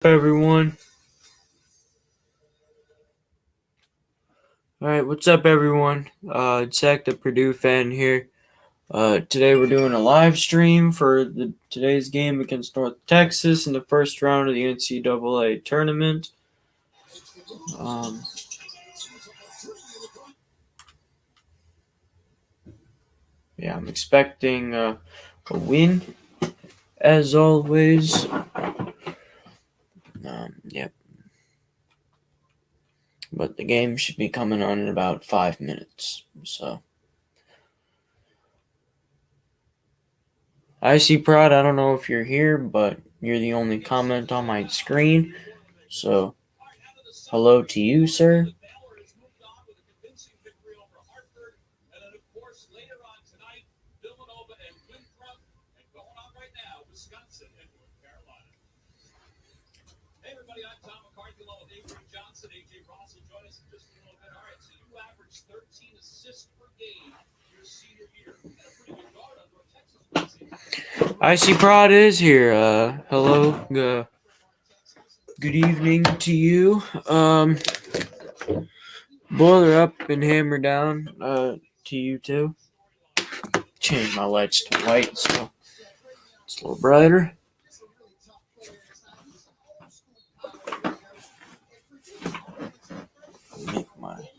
Everyone. All right, what's up, everyone? It's Zach, the Purdue fan here. Today we're doing a live stream for today's game against North Texas in the first round of the NCAA tournament. I'm expecting a win, as always. Yep. But the game should be coming on in about 5 minutes, so. I see Prod, I don't know if you're here, but you're the only comment on my screen, so hello to you, sir. Icy Prod is here. Hello. Good evening to you. Boiler up and hammer down. To you too. Change my lights to white so it's a little brighter. Make my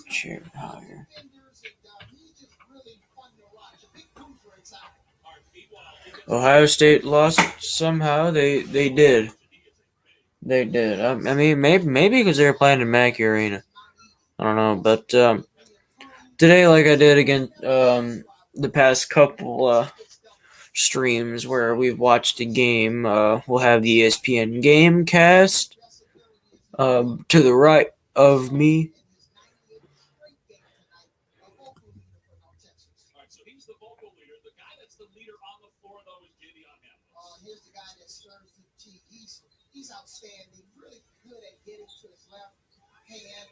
chair higher. Ohio State lost somehow. They did. They did. I mean, maybe because they were playing in Mackey Arena. I don't know, but today, like I did again, the past couple streams where we've watched a game, we'll have the ESPN game cast to the right of me. He's outstanding, really good at getting to his left hand,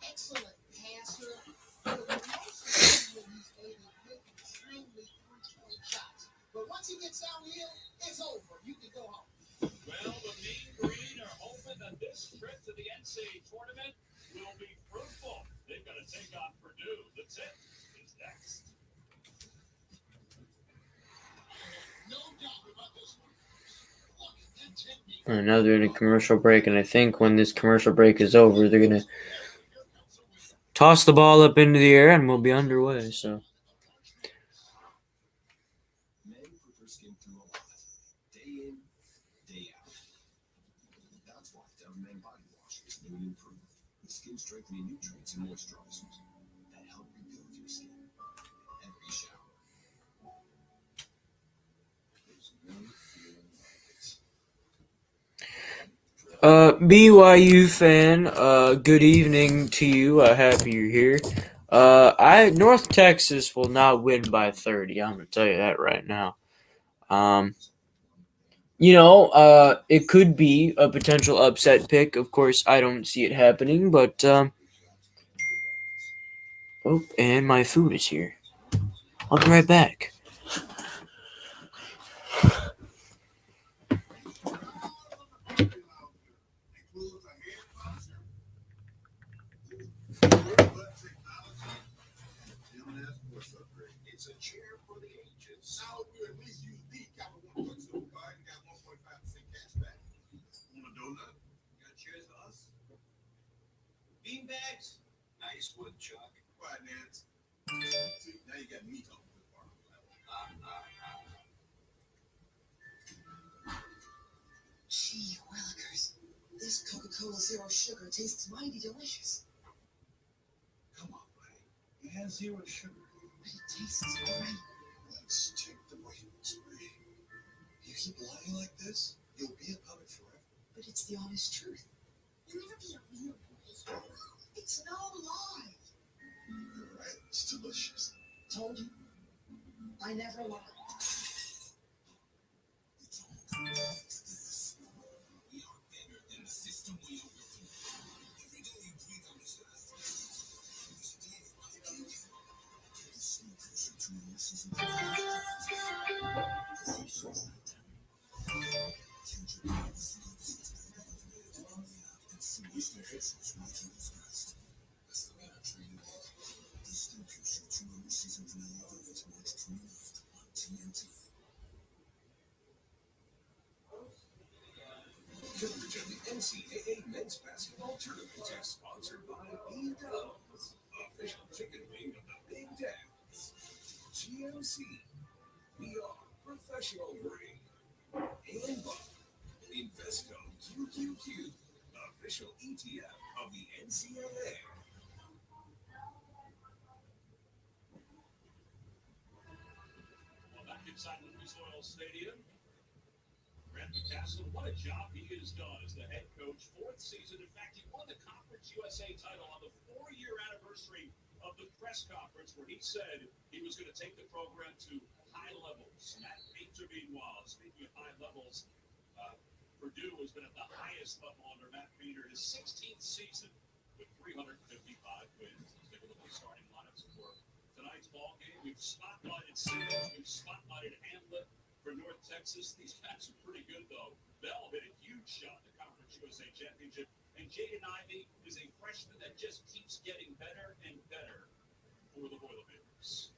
excellent passer. For the most part, he's able to make extremely three-point shots. But once he gets downhill, it's over. You can go home. Well, the Mean Green are hoping that this trip to the NCAA tournament will be fruitful. They've got to take on Purdue. The tip is next. No doubt about this one. Now they're in a commercial break, and I think when this commercial break is over, they're going to toss the ball up into the air, and we'll be underway. So. Men put their skin through a lot, day in, day out. That's why Men Body Wash is new and improved with skin strengthening nutrients and moisturizers that help rebuild your skin every shower. There's no feeling like this. BYU fan, good evening to you. Happy you're here. North Texas will not win by 30. I'm gonna tell you that right now. It could be a potential upset pick. Of course, I don't see it happening, but and my food is here. I'll be right back. It's a chair for the ages. Now we at least use the Capital One Points Note card and got 1.5% cash back. Want a donut? Got chairs for us? Bean bags? Nice wood, Chuck. Quiet, Nance. See, now you got me talking to the bar. Gee willikers. This Coca-Cola Zero Sugar tastes mighty delicious. Come on, buddy. It has zero sugar. But it tastes great. Let's take the waiting spree. You keep lying like this, you'll be a puppet forever. But it's the honest truth. You'll never be a real boy. It's no lie. You're right. It's delicious. Told you. I never lied. We are better than the system we are working. Every day you tweak on this last. This is NCAA Men's Basketball Tournament is sponsored by B-Dubs, official ticketing of the Big Dance. GMC, beyond professional grade. And by Invesco QQQ, official ETF of the NCAA. Well, back inside Lucas Oil Stadium, Grant McCastle, what a job he has done as the head coach. Fourth season. In fact, he won the Conference USA title on the 4-year anniversary of the press conference where he said he was going to take the program to high levels. Matt Painter, meanwhile, speaking of high levels, Purdue has been at the highest level under Matt Painter his 16th season with 355 wins. Let's take a look at the starting lineups for tonight's ball game. We've spotlighted Simmons, we've spotlighted Hamlet for North Texas. These guys are pretty good, though. Bell hit a huge shot in the Conference USA Championship, and Jaden Ivey is a freshman that just keeps getting better and better for the Boilermakers.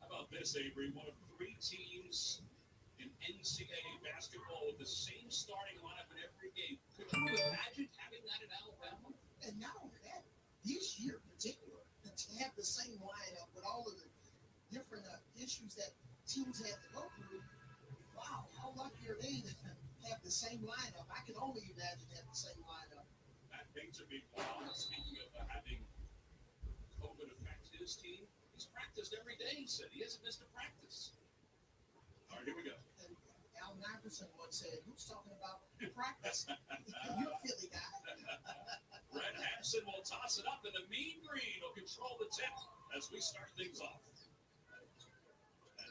How about this, Avery? One of 3 teams in NCAA basketball with the same starting lineup in every game. Could you imagine having that in Alabama? And not only that, this year in particular, to have the same lineup with all of the different issues that teams have to go through. Wow, how lucky are they to have the same lineup? I can only imagine having the same lineup. Matt Painter, meanwhile, speaking of having COVID affect his team, he's practiced every day, he said. He hasn't missed a practice. All right, here we go. And Al Nicholson once said, who's talking about practice? You're a Philly guy. Red Hampson will toss it up, and the Mean Green will control the tip as we start things off.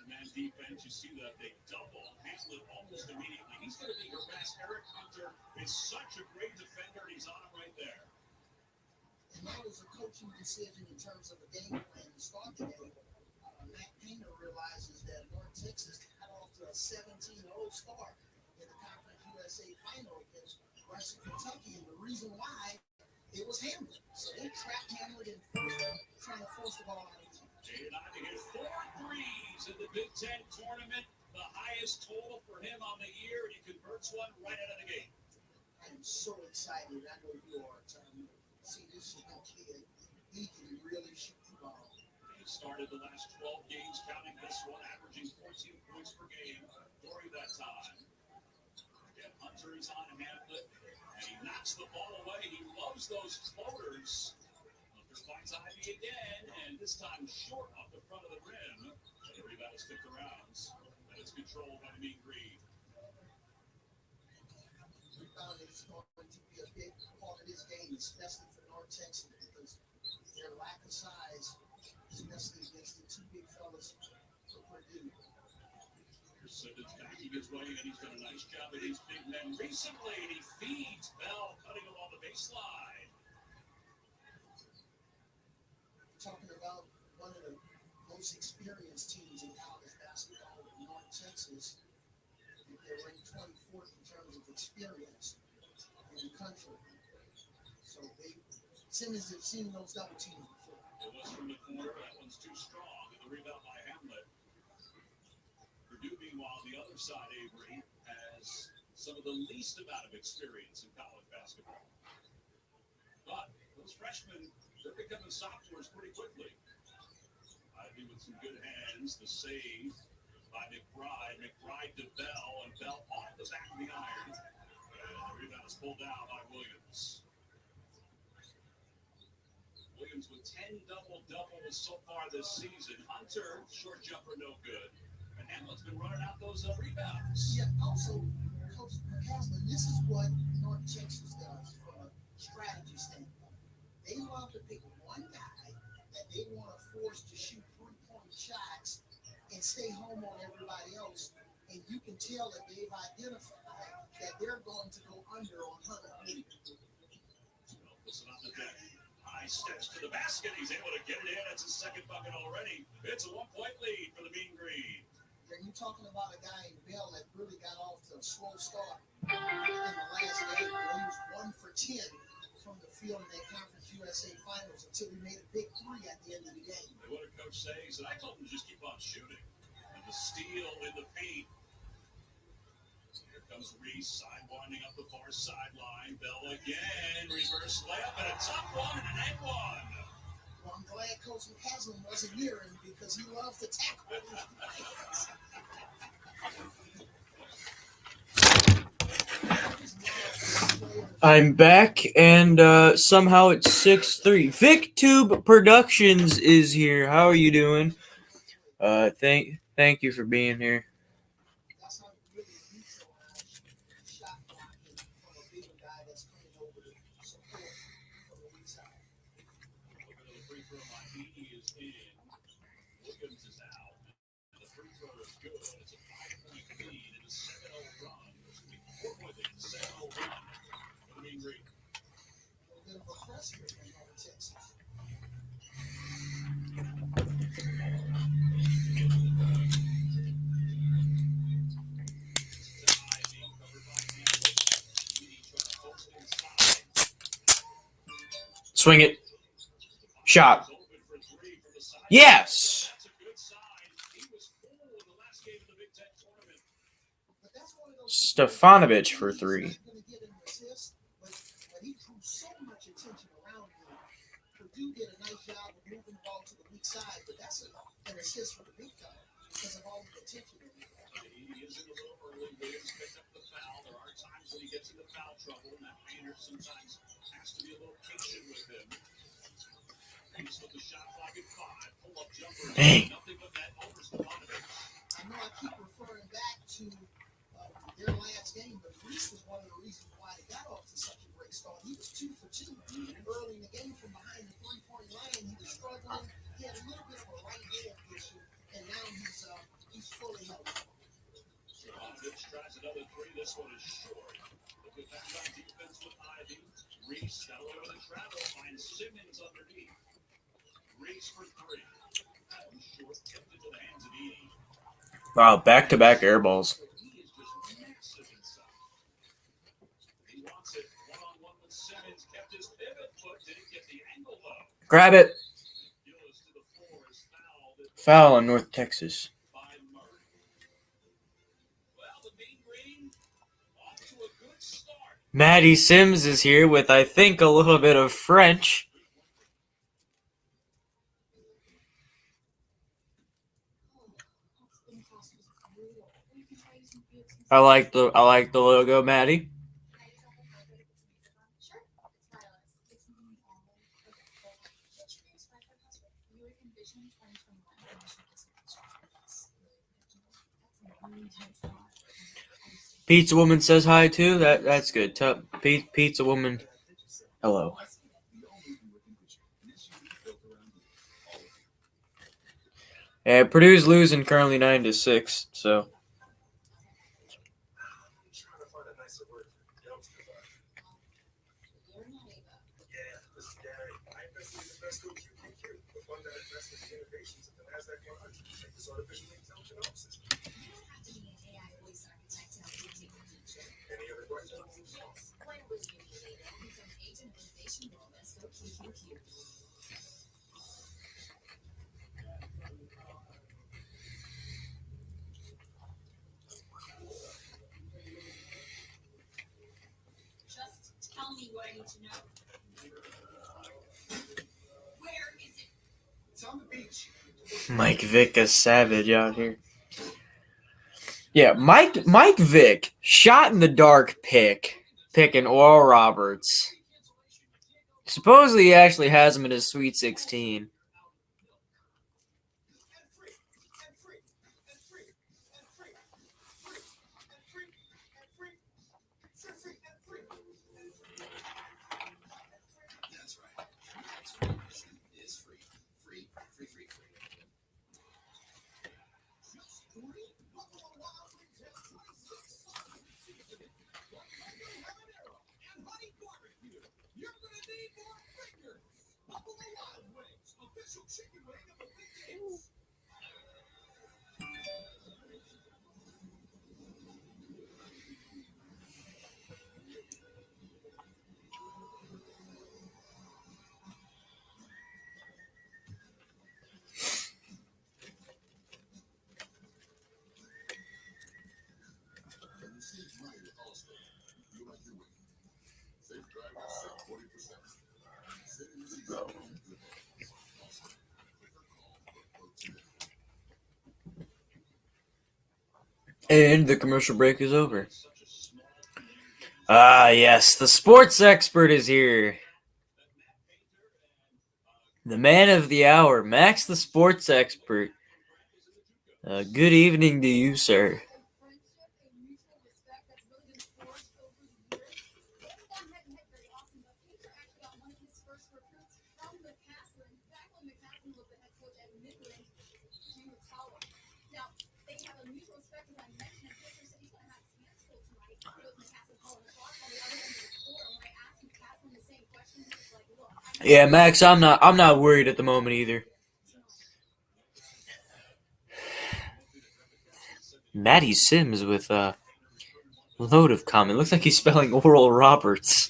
Man defense, you see that they double Hamlet almost immediately. He's going to be harassed. Eric Hunter is such a great defender, and he's on him right there. And that was a coaching decision in terms of the game plan to start the game. Matt Painter realizes that North Texas got off to a 17-0 start in the Conference USA final against Western Kentucky, and the reason why it was Hamlet. So they trapped Hamlet in first, trying to force the ball out of the team. Jaden Ivey hit 4 threes in the Big Ten tournament, the highest total for him on the year, and he converts one right out of the gate. I am so excited. I know you are, Tom. See this young kid. He can really shoot the ball. He started the last 12 games, counting this one, averaging 14 points per game during that time. Again, Hunter is on Hamlet, and he knocks the ball away. He loves those floaters. Finds Ivy again, and this time short off the front of the rim. And the rebound is tipped around, and it's controlled by the Mean Green. Rebound is going to be a big part of this game, especially for North Texas, because their lack of size, especially against the 2 big fellas for Purdue. Here's Simmons backing his way, and he's done a nice job of these big men recently, and he feeds Bell, cutting along the baseline. Talking about one of the most experienced teams in college basketball in North Texas. They're ranked 24th in terms of experience in the country. So Simmons have seen those double teams before. It was from the corner. That one's too strong. And the rebound by Hamlet. Purdue, meanwhile, on the other side, Avery, has some of the least amount of experience in college basketball. But those freshmen, they're becoming sophomores pretty quickly. Ivy with some good hands. The save by McBride. McBride to Bell, and Bell off the back of the iron. And the rebound is pulled down by Williams. Williams with 10 double-doubles so far this season. Hunter, short jumper, no good. And Hamlet's been running out those rebounds. Yeah, also, Coach McCaslin, this is what North Texas does from a strategy standpoint. They love to pick one guy that they want to force to shoot 3-point shots and stay home on everybody else. And you can tell that they've identified that they're going to go under on Hunter. Listen on the deck. High steps to the basket. He's able to get it in. That's his second bucket already. It's a 1-point lead for the Mean Green. Yeah, you're talking about a guy in Bell that really got off to a slow start in the last game. He was 1 for 10 from the field in that Conference USA Finals until he made a big 3 at the end of the game. And what did Coach say? He said, I told him to just keep on shooting. And the steal in the paint. Here comes Reese, sidewinding up the far sideline. Bell again, reverse layup, and a top one and an and one. Well, I'm glad Coach McCaslin wasn't near him because he loves to tackle with his hands. I'm back, and somehow it's 6-3. VicTube Productions is here. How are you doing? Thank you for being here. That's how you really neutralize shot blocking from a bigger guy that's coming over to support from the weak side. Looking at the free throw line, Edie is in. Williams is out. And the free throw is good. It's a 5-point lead and a 7-0 run. It's going to be 4-point lead, 7-0 run for the Mean Green. A little bit of a freshman from North Texas. Swing it. Shot. Yes. Stefanovic for 3. But he drew so much attention around him. Purdue did a nice job of moving the ball to the weak side, but that's an assist for the big guy because of all the attention. He is in a little early. Williams picked up the foul. There are times when he gets into foul trouble, and that painter sometimes has to be a little patient with him. He's with the shot clock at 5. Pull-up jumper. Dang. Nothing but that over Stefanovic. I know I keep referring back to their last game, but Reese was one of the reasons why they got off to such a great start. He was 2 for 2 early in the game from behind the three-point line. He was struggling. He had a little bit of a right hand issue, and now he's fully healthy. Stefanovic tries another 3. This one is short. Look at that on defense with Ivy. Reese got away with a travel. Finds Simmons underneath. Reese for 3. That was short. Kept it to the hands of Edie. Wow, back-to-back air balls. He is just massive inside. He wants it one-on-one with Simmons. Kept his pivot foot. Didn't get the angle though. Grab it. Gillis to the floor is fouled. Foul in North Texas. By Murray. Well, the Mean Green off to a good start. Maddie Sims is here with, I think, a little bit of French. I like the logo, Maddie. Pizza Woman says hi too. That's good. Pizza Woman, hello. Yeah, Purdue's losing currently 9-6. So. Just tell me what I need to know. Where is it? It's on the beach. Mike Vick is savage out here. Yeah, Mike Vick shot in the dark picking Oral Roberts. Supposedly he actually has him in his Sweet 16. That's right. Exploration is free. Free. Chicken wing of the weekends. And the commercial break is over. Ah, yes, the sports expert is here. The man of the hour, Max the sports expert. Good evening to you, sir. Yeah, Max, I'm not worried at the moment either. Matty Sims with a load of comment. Looks like he's spelling Oral Roberts.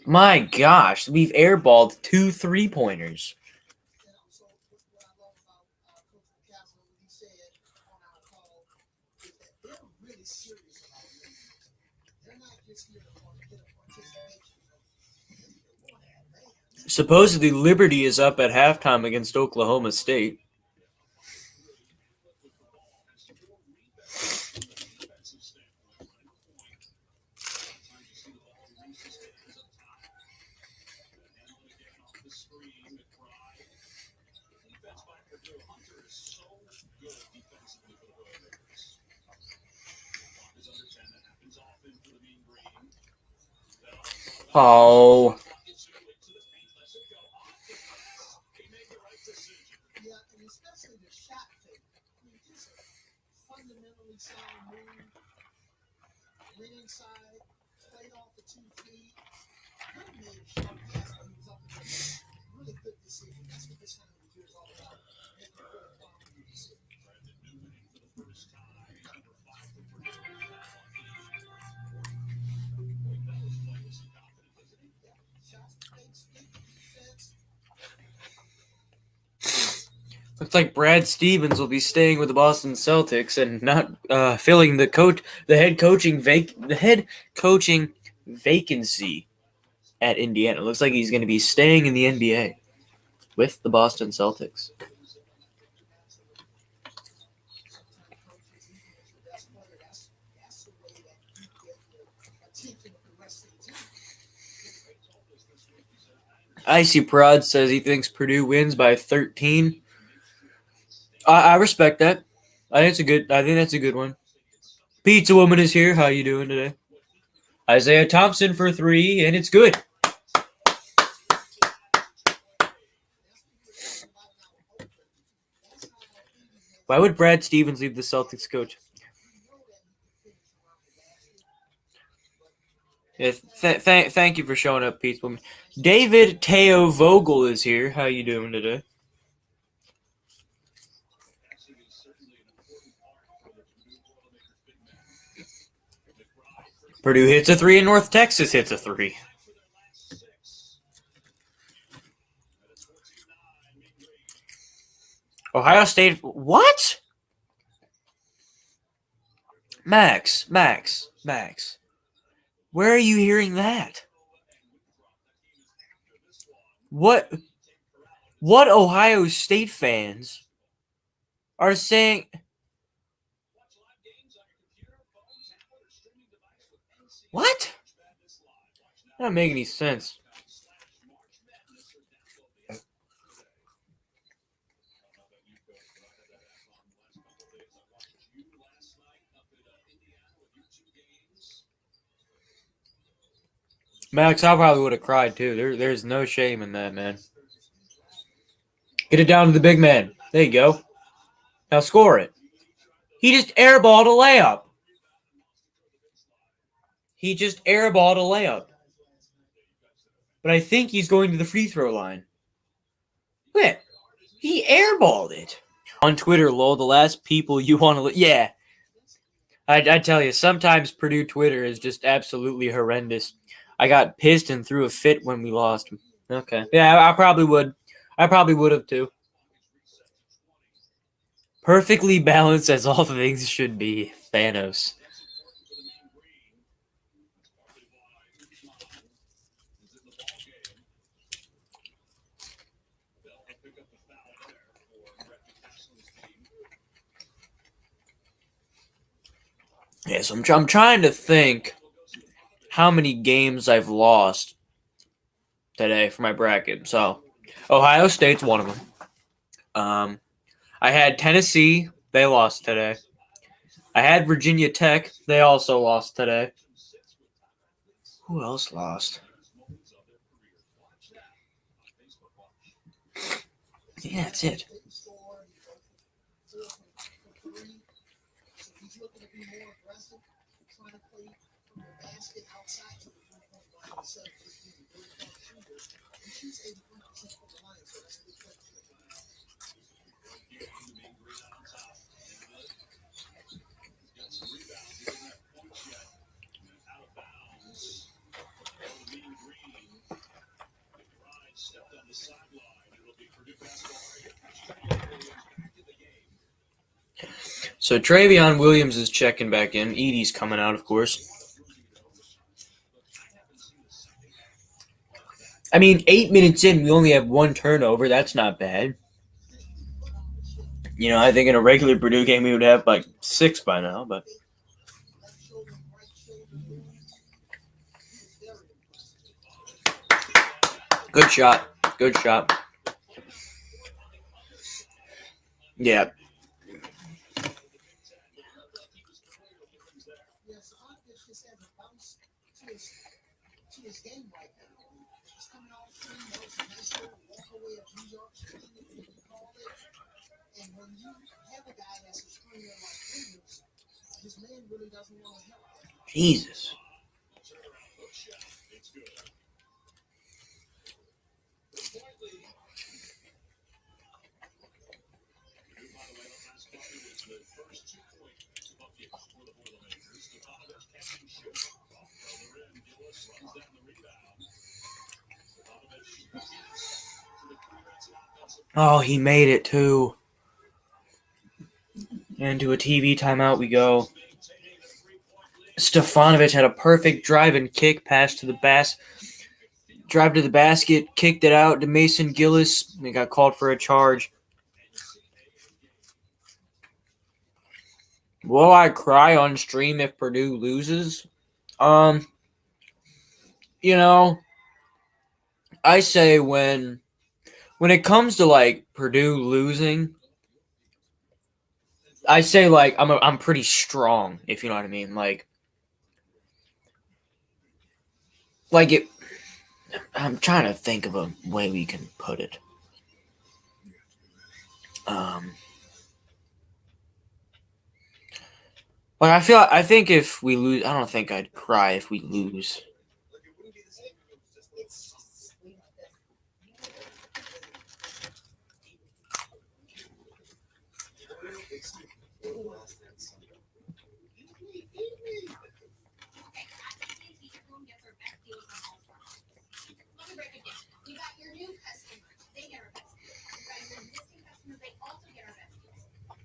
My gosh, we've airballed 2 3-pointers. And also, what I love about Coach Castle, what he said on our call, is that they're really serious about winning. They're not just here to get a participation. They want to advance. Supposedly, Liberty is up at halftime against Oklahoma State. Oh. Yeah, and especially the shot fake. I mean, just a fundamentally sound move. Went inside, played off the 2 feet. Could have made a short pass when he was up in the really good decision. That's what this time of year is all about. Making good quality decisions. Shots fakes, good defense. Looks like Brad Stevens will be staying with the Boston Celtics and not filling the head coaching vacancy at Indiana. Looks like he's going to be staying in the NBA with the Boston Celtics. Icy Prod says he thinks Purdue wins by 13. I respect that. I think that's a good one. Pizza Woman is here. How you doing today? Isaiah Thompson for 3, and it's good. Why would Brad Stevens leave the Celtics coach? Yeah, thank you for showing up, Pizza Woman. David Teo Vogel is here. How you doing today? Purdue hits a 3 and North Texas hits a 3. Ohio State. What? Max. Where are you hearing that? What Ohio State fans are saying? What? That doesn't make any sense. Max, I probably would have cried too. There's no shame in that, man. Get it down to the big man. There you go. Now score it. He just airballed a layup. But I think he's going to the free throw line. Wait, he airballed it. On Twitter, lol, the last people you want to... Yeah. I tell you, sometimes Purdue Twitter is just absolutely horrendous. I got pissed and threw a fit when we lost. Okay. Yeah, I probably would. I probably would have too. Perfectly balanced as all things should be. Thanos. Yeah, so I'm trying to think how many games I've lost today for my bracket. So, Ohio State's one of them. I had Tennessee. They lost today. I had Virginia Tech. They also lost today. Who else lost? Yeah, that's it. He's looking to be more aggressive, trying to play from the basket outside to the 3-point line instead of just being a three-point shooter. He shoots 83% from the line, so that's a good play. So Travion Williams is checking back in. Edie's coming out, of course. I mean, 8 minutes in, we only have one turnover. That's not bad. You know, I think in a regular Purdue game we would have like 6 by now, but good shot. Good shot. Yeah. To his game right now. He's coming off a nice little walkaway of New York Street, if you can call it. And when you have a guy that's a screener like Williams, his man really doesn't want to help that. Jesus. Oh, he made it too. Into a TV timeout we go. Stefanovic had a perfect drive and kick pass to the drive to the basket, kicked it out to Mason Gillis. He got called for a charge. Will I cry on stream if Purdue loses? You know, I say when it comes to like Purdue losing, I say like I'm pretty strong, if you know what I mean. Like it. I'm trying to think of a way we can put it. But I think if we lose, I don't think I'd cry if we lose. You got your new customers, they get our best deals. You got your existing customers, they also get our best deals.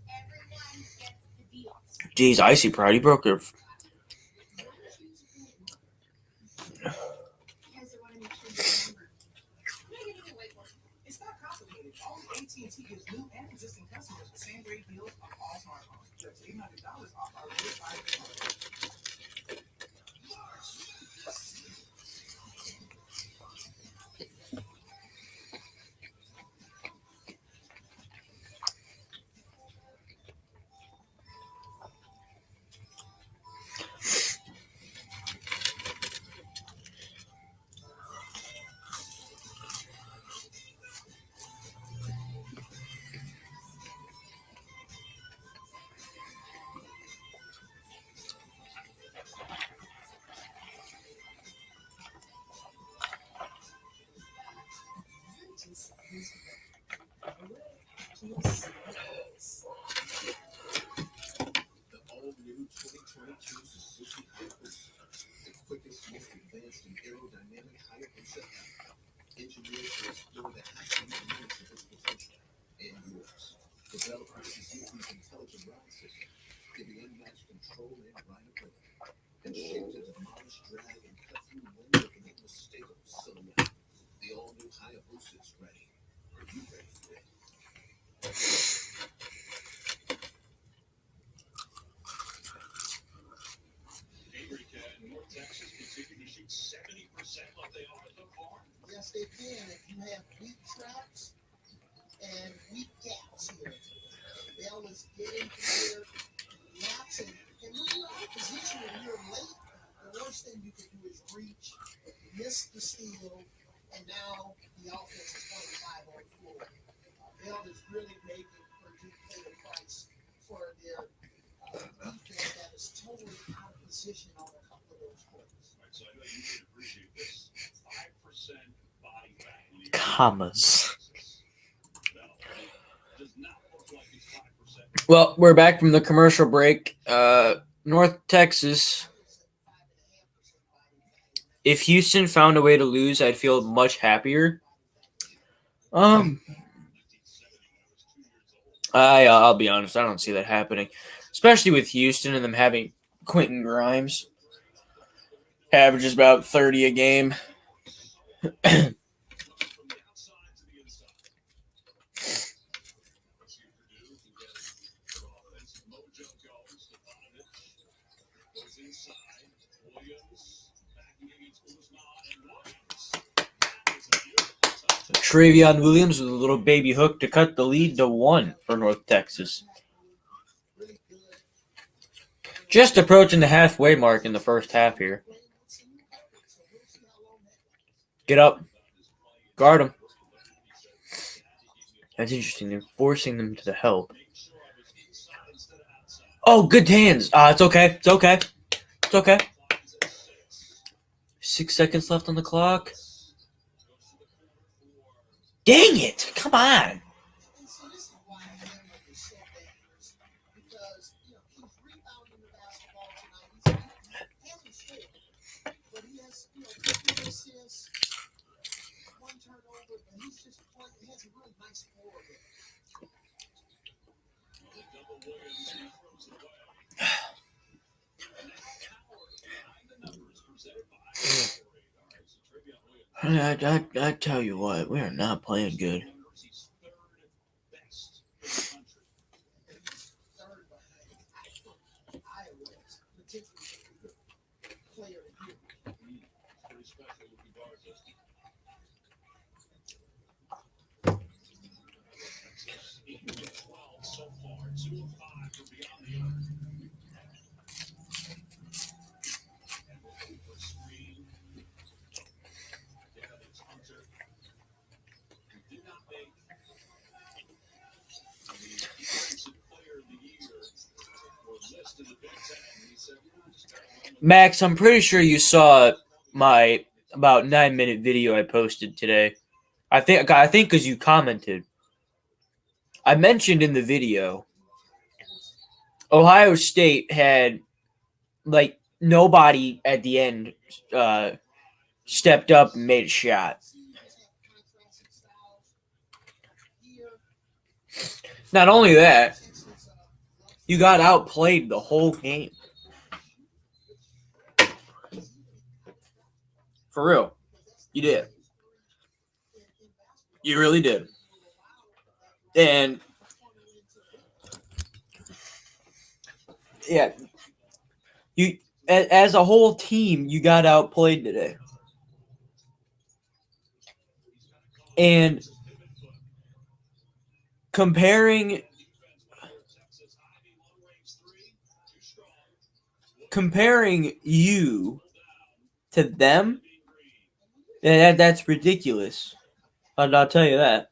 Everyone gets the deals. Jeez, Icy Pride, he broke her. Because they want to make sure you remember. No, you need to wait for it. It's not complicated. All AT&T gives new and existing customers the same great deals on all smartphones. Just $800 off our latest 5G. Safety's intelligent route system, giving unmatched control and rideability, and shaped to demolish, drag, and cut through wind with an unmistakable silhouette. The all-new Hayabusa is ready. Are you ready for it? Eureka and North Texas continue to shoot 70% like they are so far. Yes, they can. If you have weak traps and weak gaps here, Bell is getting clear lots. And when you're out of position and you're late, the worst thing you can do is reach, miss the steal, and now the offense is 25 on the floor. Bell is really making Purdue pay the price for their defense that is totally out of position on a couple of those plays. All right, so I know you can appreciate this. 5% body fat. when you- Commas. No, it does not look like it's 5%. Well, we're back from the commercial break. North Texas. If Houston found a way to lose, I'd feel much happier. I'll be honest, I don't see that happening, especially with Houston and them having Quentin Grimes, averages about 30 a game. From the outside to the inside. Let's see if Purdue can get their offensive mojo going. Stefanovic goes inside. Williams backing against Guzman and Williams. That is a beautiful touch. Travion Williams with a little baby hook to cut the lead to 1 for North Texas. Really good. Just approaching the halfway mark in the first half here. Playing with some new coverage, so we'll see how long that lasts. Get up. Guard him. That's interesting. They're forcing them to the help. Oh, good hands. It's okay. It's okay. It's okay. 6 seconds left on the clock. Dang it. Come on. And see, this is why Hamlet is so dangerous, because he's rebounding the basketball tonight. He hasn't scored, but he has 2 assists, 1 turnover, and he's just playing. He has a really nice floor there. Double Williams, he throws it away. And now Howard behind the numbers presented by Gatorade. All right, so Travion Williams. I tell you what, we are not playing good. He's third best in the country. Third behind Iowa is potentially a good player to do. Pretty special looking guard, Justin. Texas 8 of 12 so far, 2 of 5 from beyond the arc. And looking for a screen. Again, it's Hunter, who did not make the defensive player of the year or list in the Big Ten. He said, just gotta win the Max, I'm pretty sure you saw my about 9-minute video I posted today. I think because you commented. I mentioned in the video, Ohio State had like nobody at the end stepped up and made a shot. Not only that, you got outplayed the whole game. For real. You did. You really did. And yeah, you as a whole team, you got outplayed today. And comparing you to them, that's ridiculous. I'll tell you that.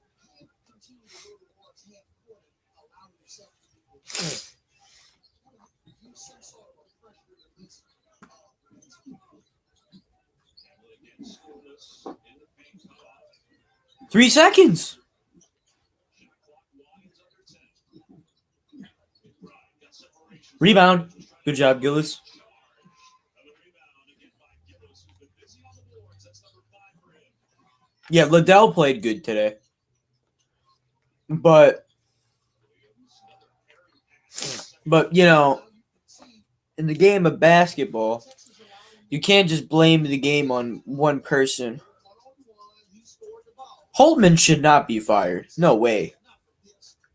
3 seconds. Rebound. Good job, Gillis. Yeah, Liddell played good today. But But, in the game of basketball, you can't just blame the game on one person. Holtman should not be fired. No way.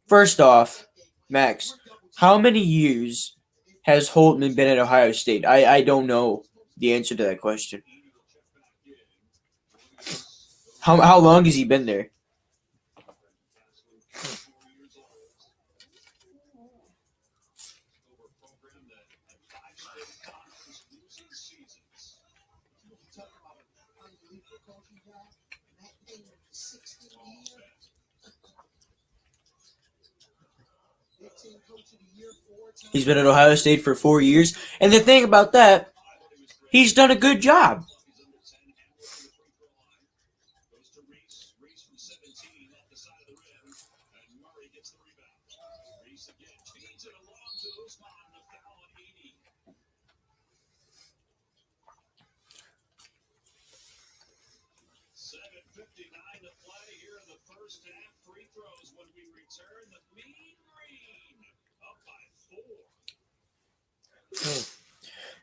First off, Max, how many years has Holtman been at Ohio State? I don't know the answer to that question. How long has he been there? He's been at Ohio State for 4 years. And the thing about that, he's done a good job.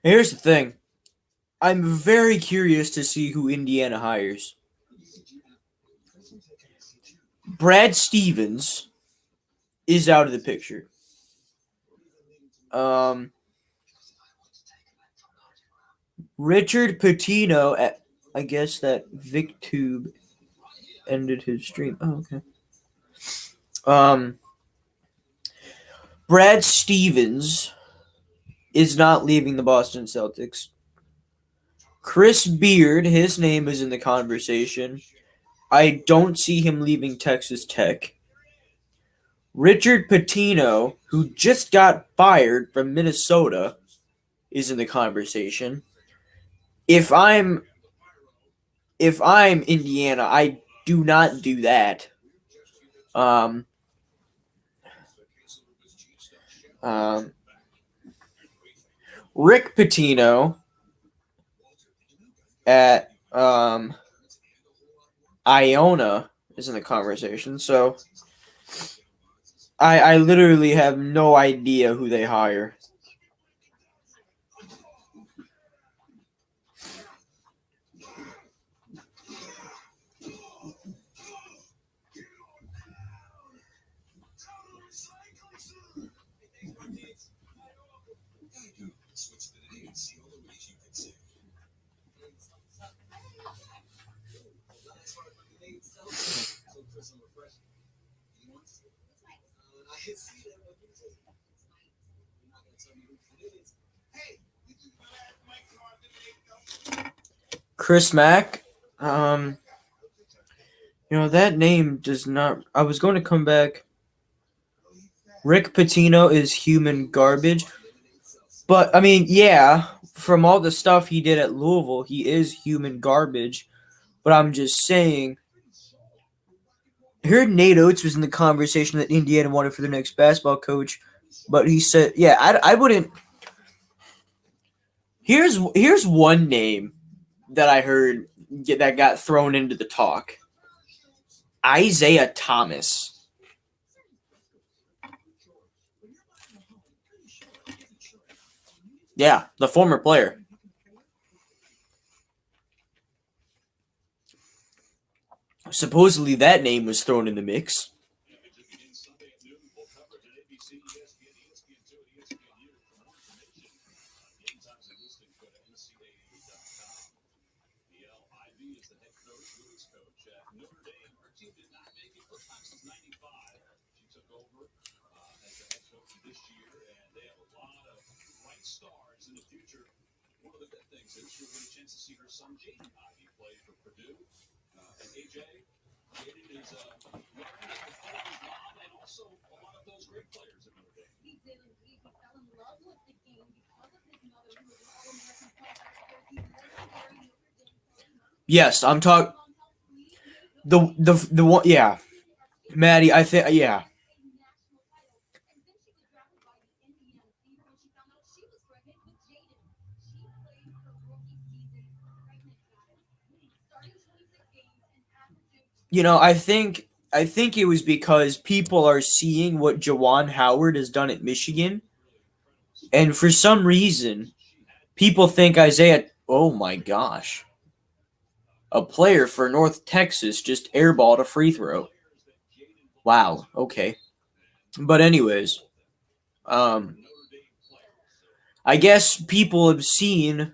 Here's the thing. I'm very curious to see who Indiana hires. Brad Stevens is out of the picture. Richard Pitino, I guess that VicTube ended his stream. Oh, okay. Brad Stevens is not leaving the Boston Celtics. Chris Beard, his name is in the conversation. I don't see him leaving Texas Tech. Richard Pitino, who just got fired from Minnesota, is in the conversation. If I'm Indiana, I do not do that. Rick Pitino at Iona is in the conversation, so I literally have no idea who they hire. Chris Mack, that name does not. I was going to come back. Rick Pitino is human garbage, but I mean, yeah, from all the stuff he did at Louisville, he is human garbage. But I'm just saying. I heard Nate Oates was in the conversation that Indiana wanted for their next basketball coach, but he said, "Yeah, I wouldn't." Here's one name that I heard that got thrown into the talk. Isaiah Thomas. Yeah, the former player. Supposedly that name was thrown in the mix. Stars in the future. One of the good things is you'll get a chance to see her son Jaden Ivey play for Purdue. And AJ, Jaden is learning to follow his mom and also a lot of those great players at Notre Dame. He did indeed. He fell in love with the game because of his mother, who was an All-American player. He legendary Notre Dame. Yes, I'm talking the one. Yeah, Maddie. I think yeah. I think I think it was because people are seeing what Juwan Howard has done at Michigan, and for some reason, people think Isaiah. Oh my gosh, a player for North Texas just airballed a free throw. Wow. Okay, but anyways, I guess people have seen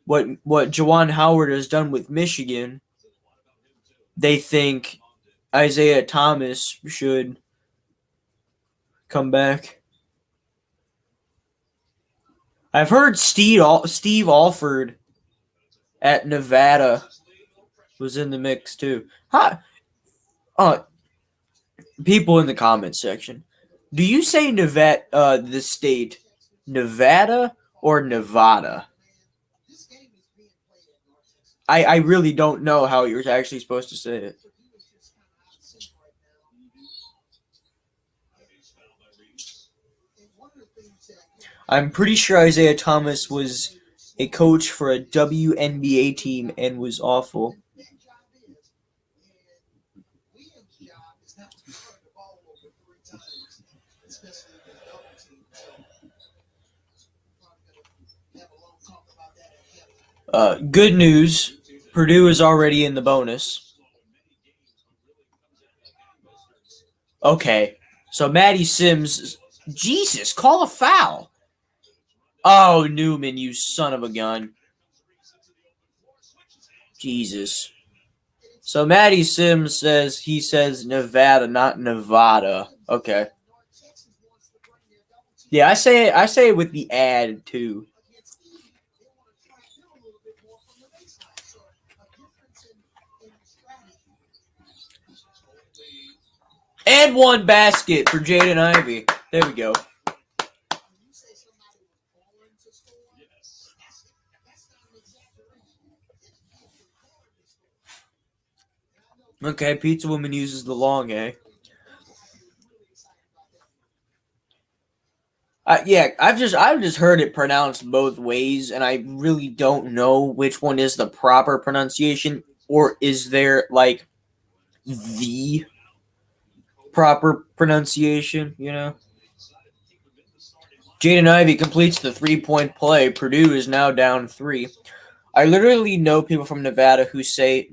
what Juwan Howard has done with Michigan. They think Isaiah Thomas should come back. I've heard Steve Alford at Nevada was in the mix too. Hi, people in the comments section. Do you say Nevada, the state, Nevada or Nevada? This game is being played at North Texas. I really don't know how you're actually supposed to say it. Purdue is just kind of out of sync right now. And one of the things that I'm pretty sure Isaiah Thomas was a coach for a WNBA team and was awful. that job is, and Williams' job is not to turn the ball over 3 times, especially with a double team. So probably gonna have a long talk about that at halftime. Good news, Purdue is already in the bonus. Okay, so Maddie Sims, Jesus, call a foul. Oh, Newman, you son of a gun. Jesus. So Maddie Sims says he says Nevada, not Nevada. Okay. Yeah, I say it with the ad too. Against Steve, they want to track him a little bit more from the baseline. So a difference in strategy. And one basket for Jaden Ivey. There we go. When you say somebody was born to score, that's not an exaggeration. It's born to score. Okay, Pizza Woman uses the long A. Yeah, I've just heard it pronounced both ways, and I really don't know which one is the proper pronunciation, or is there like the proper pronunciation, you know? Jaden Ivey completes the 3-point play. Purdue is now down 3. I literally know people from Nevada who say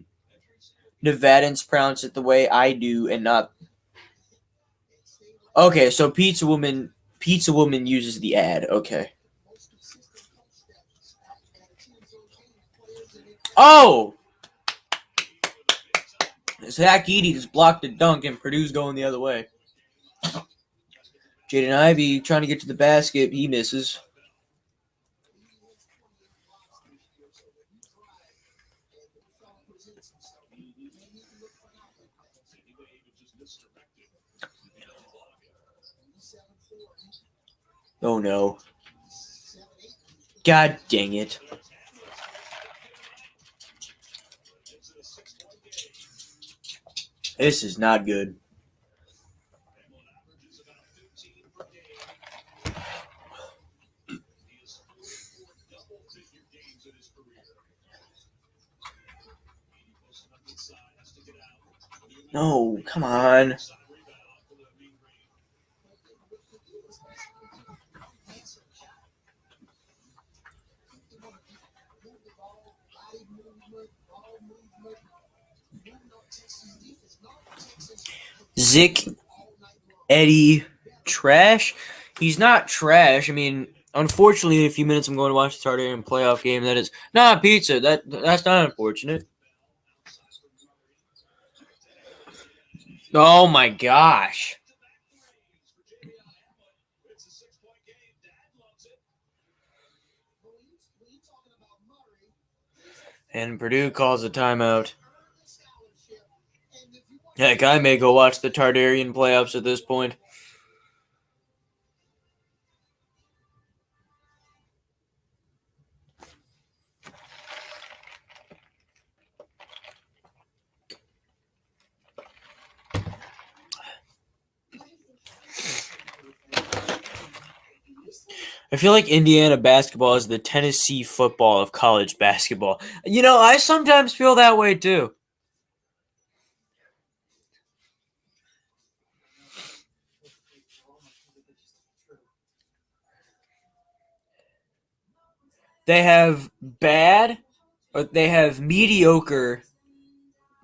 Nevadans pronounce it the way I do and not. Okay, so Pizza Woman uses the ad. Okay. Oh! Zach Edey just blocked a dunk and Purdue's going the other way. Jaden Ivey trying to get to the basket. He misses. Oh no. God dang it. This is not good. No, come on. Zick Eddie trash? He's not trash. I mean, unfortunately, in a few minutes I'm going to watch the Tartarian playoff game. That is not pizza. That's not unfortunate. Oh my gosh. And Purdue calls a timeout. Heck, I may go watch the Tartarian playoffs at this point. I feel like Indiana basketball is the Tennessee football of college basketball. You know, I sometimes feel that way too. They have bad, or they have mediocre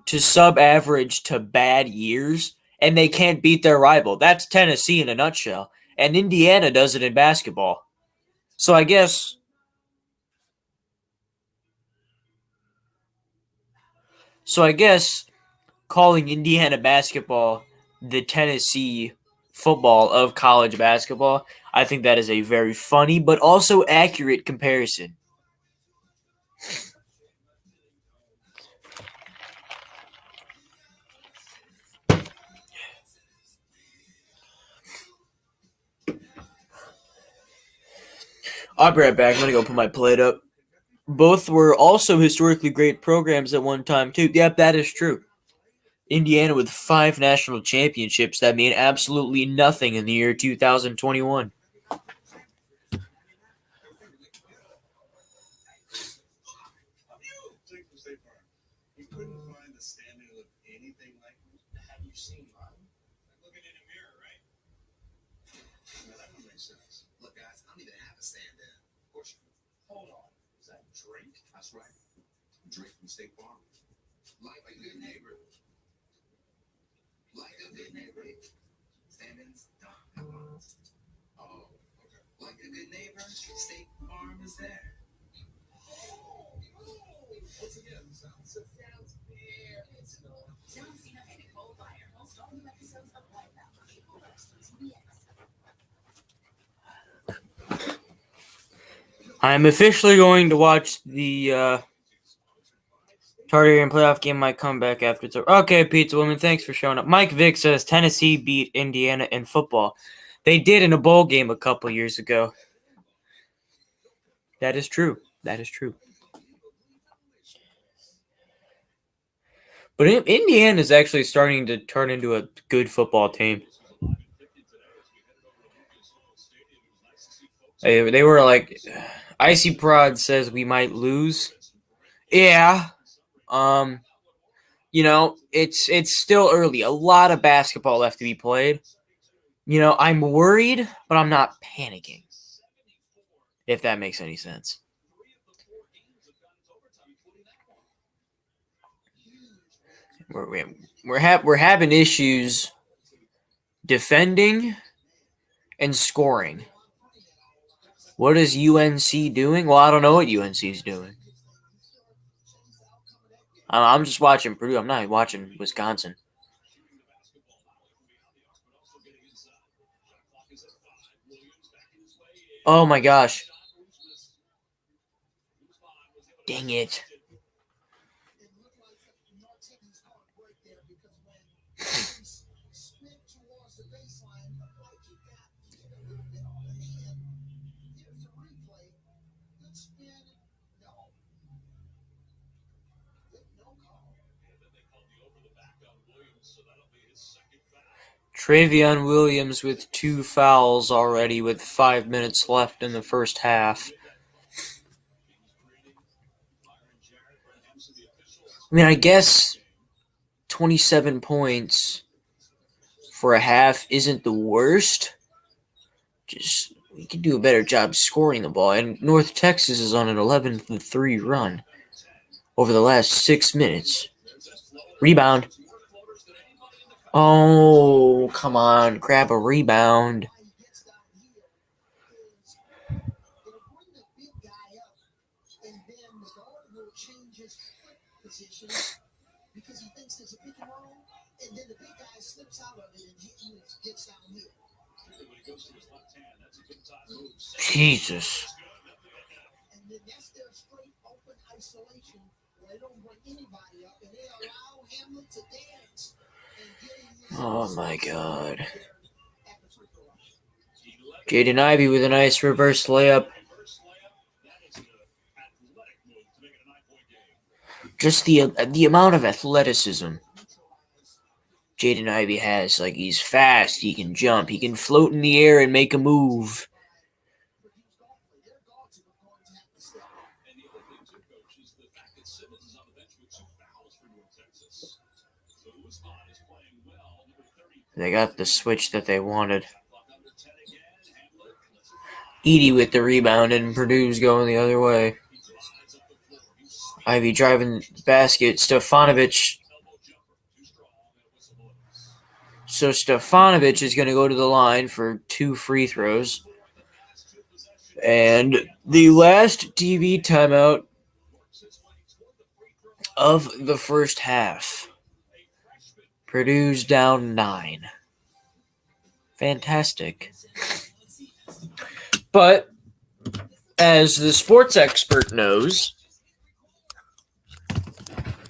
to sub-average to bad years, and they can't beat their rival. That's Tennessee in a nutshell. And Indiana does it in basketball. So I guess calling Indiana basketball the Tennessee football of college basketball, I think that is a very funny but also accurate comparison. I'll be right back. I'm going to go put my plate up. Both were also historically great programs at one time, too. Yep, that is true. Indiana with 5 national championships that mean absolutely nothing in the year 2021. You couldn't find the standing of anything like it. Have you seen mine? Looking in a mirror, right? No, that don't make sense. Look, guys, I don't even have a stand in. Of course you do. Hold on. Is that Drake? That's right. Drake from State Farm. Like a good neighbor. Like a good neighbor. Stand-ins don't have lines. Oh, okay. Like a good neighbor, State Farm is there. Once again, sounds very similar. John Cena and Nicole Byer host all new episodes of Wipeout on April 1st on TBS. I'm officially going to watch the Tartarian playoff game. Might come back after it's over. Okay, Pizza Woman, thanks for showing up. Mike Vick says Tennessee beat Indiana in football. They did in a bowl game a couple years ago. That is true. That is true. But Indiana is actually starting to turn into a good football team. They were like, Icy Prod says we might lose. Yeah. It's still early. A lot of basketball left to be played. I'm worried, but I'm not panicking. If that makes any sense. We're having issues defending and scoring. What is UNC doing? Well, I don't know what UNC is doing. I'm just watching Purdue. I'm not watching Wisconsin. Oh my gosh. Dang it. Travion Williams with 2 fouls already with 5 minutes left in the first half. I mean, I guess 27 points for a half isn't the worst. Just we can do a better job scoring the ball. And North Texas is on an 11-3 run over the last 6 minutes. Rebound. Oh, come on. Grab a rebound. Jesus. Oh my God. Jaden Ivey with a nice reverse layup. Just the amount of athleticism Jaden Ivey has. Like, he's fast, he can jump, he can float in the air and make a move. They got the switch that they wanted. Edie with the rebound, and Purdue's going the other way. Ivy driving the basket. Stefanovic. So Stefanovic is going to go to the line for 2 free throws. And the last TV timeout of the first half. Purdue's down 9. Fantastic. But as the sports expert knows,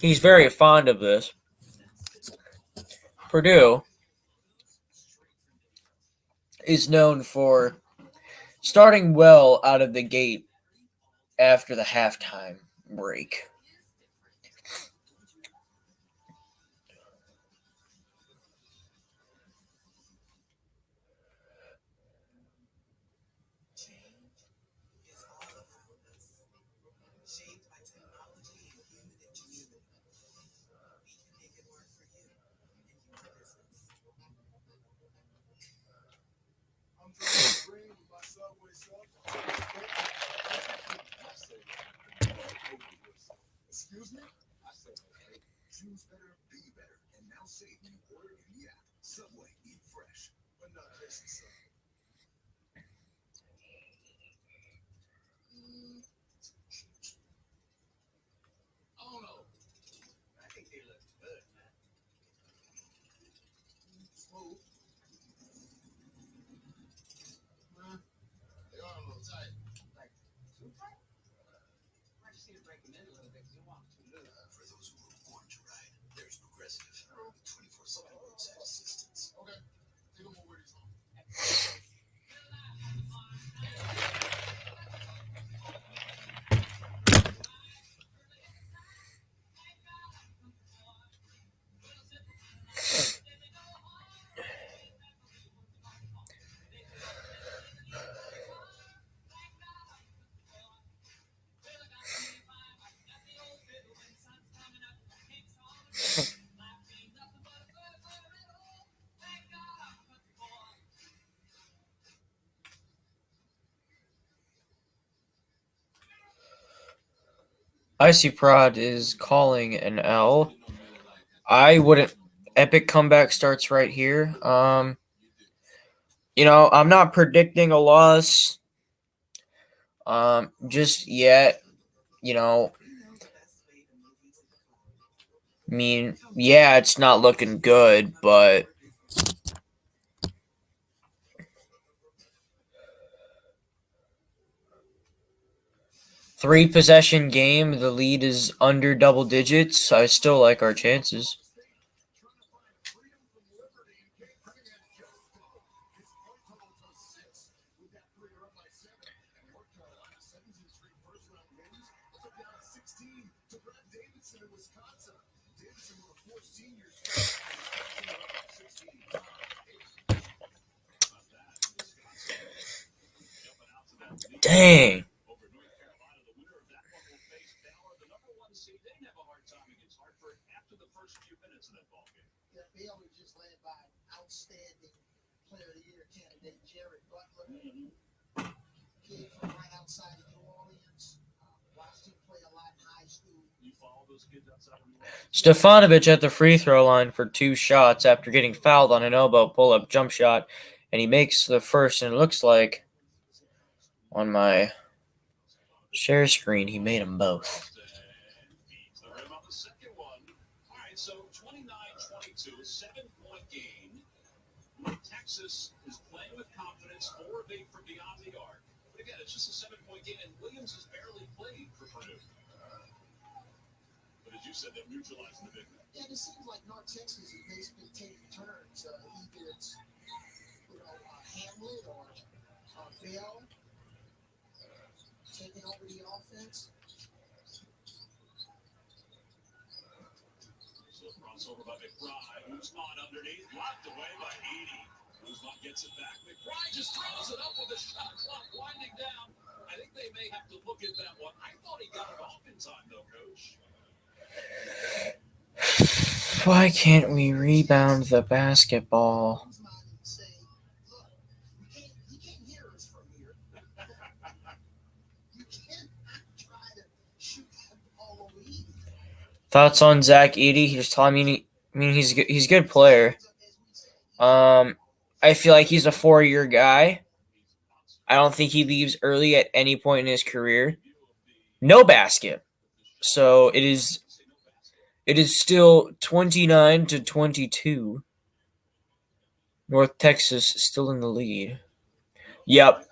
he's very fond of this. Purdue is known for starting well out of the gate after the halftime break. Shaped by technology and human ingenuity, we can make it work for you and your business. I'm driving green with my Subway sub. Excuse me? I said, hey, choose better, be better, and now save when you order in the app. Subway, eat fresh, but not tasty sub. I don't know. I think they look good, man. Smooth. They are a little tight. Like, too tight? I just need to break them in a little bit because you want too loose. For those who were born to ride, there's Progressive. 24/7 roadside assistance. Okay. Take them over this home. Icy Prod is calling an L. I wouldn't. Epic comeback starts right here. I'm not predicting a loss. Just yet. I mean, yeah, it's not looking good, but three-possession game, the lead is under double digits. I still like our chances. Dang. Yeah, Baylor just led by outstanding player of the year candidate Jared Butler. Kid from right outside of New Orleans. Watched him play a lot in high school. Stefanovic at the free throw line for 2 shots after getting fouled on an elbow pull-up jump shot, and he makes the first, and it looks like on my share screen he made them both. So 29-22, 7-point game. Texas is playing with confidence, 4 of 8 from beyond the arc. But again, it's just a 7-point game, and Williams has barely played for Purdue. But as you said, they're neutralizing the big man. Yeah, it seems like North Texas is basically taking turns. Either it's Hamlet or Bell taking over the offense. Crossover by McBride. Usman underneath, blocked away by Edie. Usman gets it back. McBride just throws it up with the shot clock winding down. I think they may have to look at that one. I thought he got it off in time, though, Coach. Why can't we rebound the basketball? Usman and say, look, you can't hear us from here. Thoughts on Zach Edey? He's a good player. I feel like he's a 4-year guy. I don't think he leaves early at any point in his career. No basket. So it is still 29-22. North Texas still in the lead. Yep.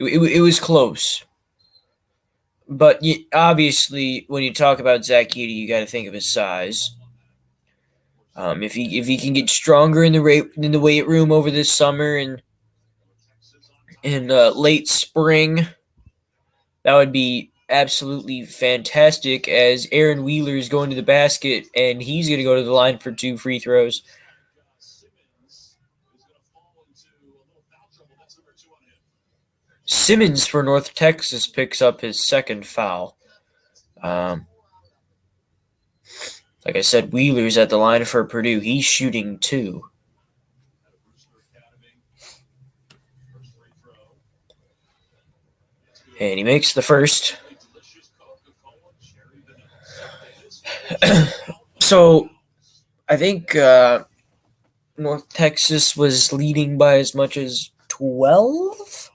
It was close. But obviously, when you talk about Zach Edey, you got to think of his size. If he can get stronger in the weight room over this summer and in late spring, that would be absolutely fantastic. As Aaron Wheeler is going to the basket and he's going to go to the line for 2 free throws. Simmons for North Texas picks up his second foul. Like I said, Wheeler's at the line for Purdue. He's shooting 2. And he makes the first. So, I think North Texas was leading by as much as 12?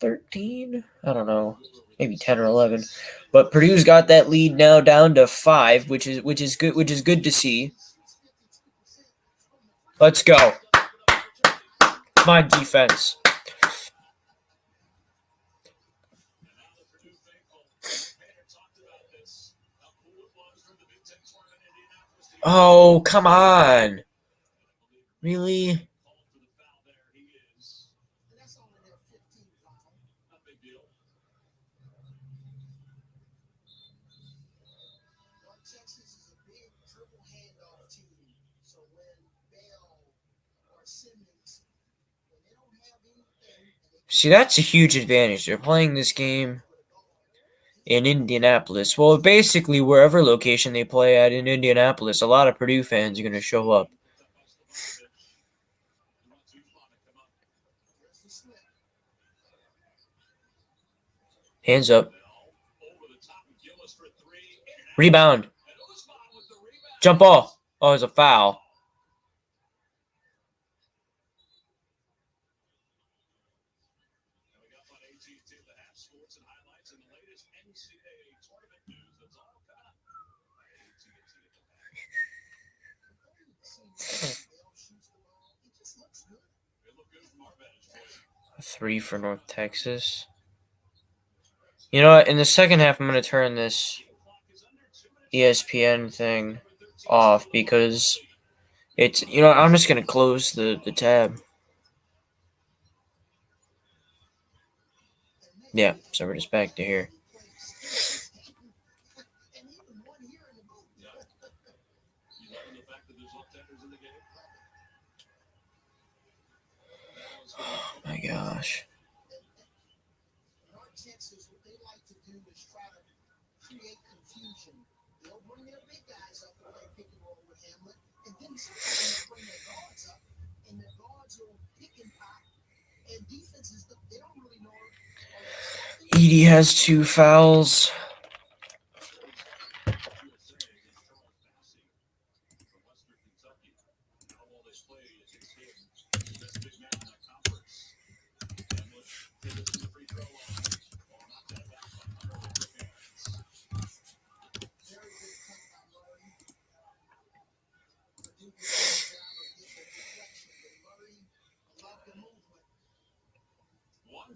13? I don't know. Maybe 10 or 11. But Purdue's got that lead now down to 5, which is good to see. Let's go. Come on, defense. Oh, come on. Really? See, that's a huge advantage. They're playing this game in Indianapolis. Well, basically, wherever location they play at in Indianapolis, a lot of Purdue fans are going to show up. Hands up. Rebound. Jump ball. Oh, it's a foul. A 3 for North Texas. You know what? In the second half, I'm going to turn this ESPN thing off because it's, I'm just going to close the tab. Yeah, so we're just back to here. Oh my gosh. Edey has 2 fouls.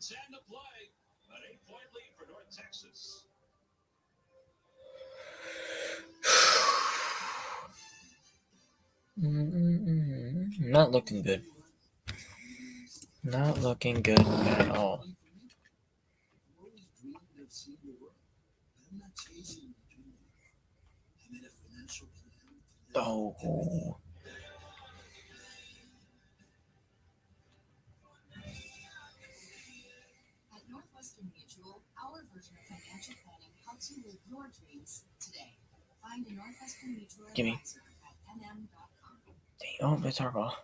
To play, an 8-point lead for North Texas. Not looking good. Not looking good at all. Oh. Our version of financial planning helps you live your dreams today. Find a Northwestern Mutual Gimme. advisor at nm.com. Oh, that's our ball.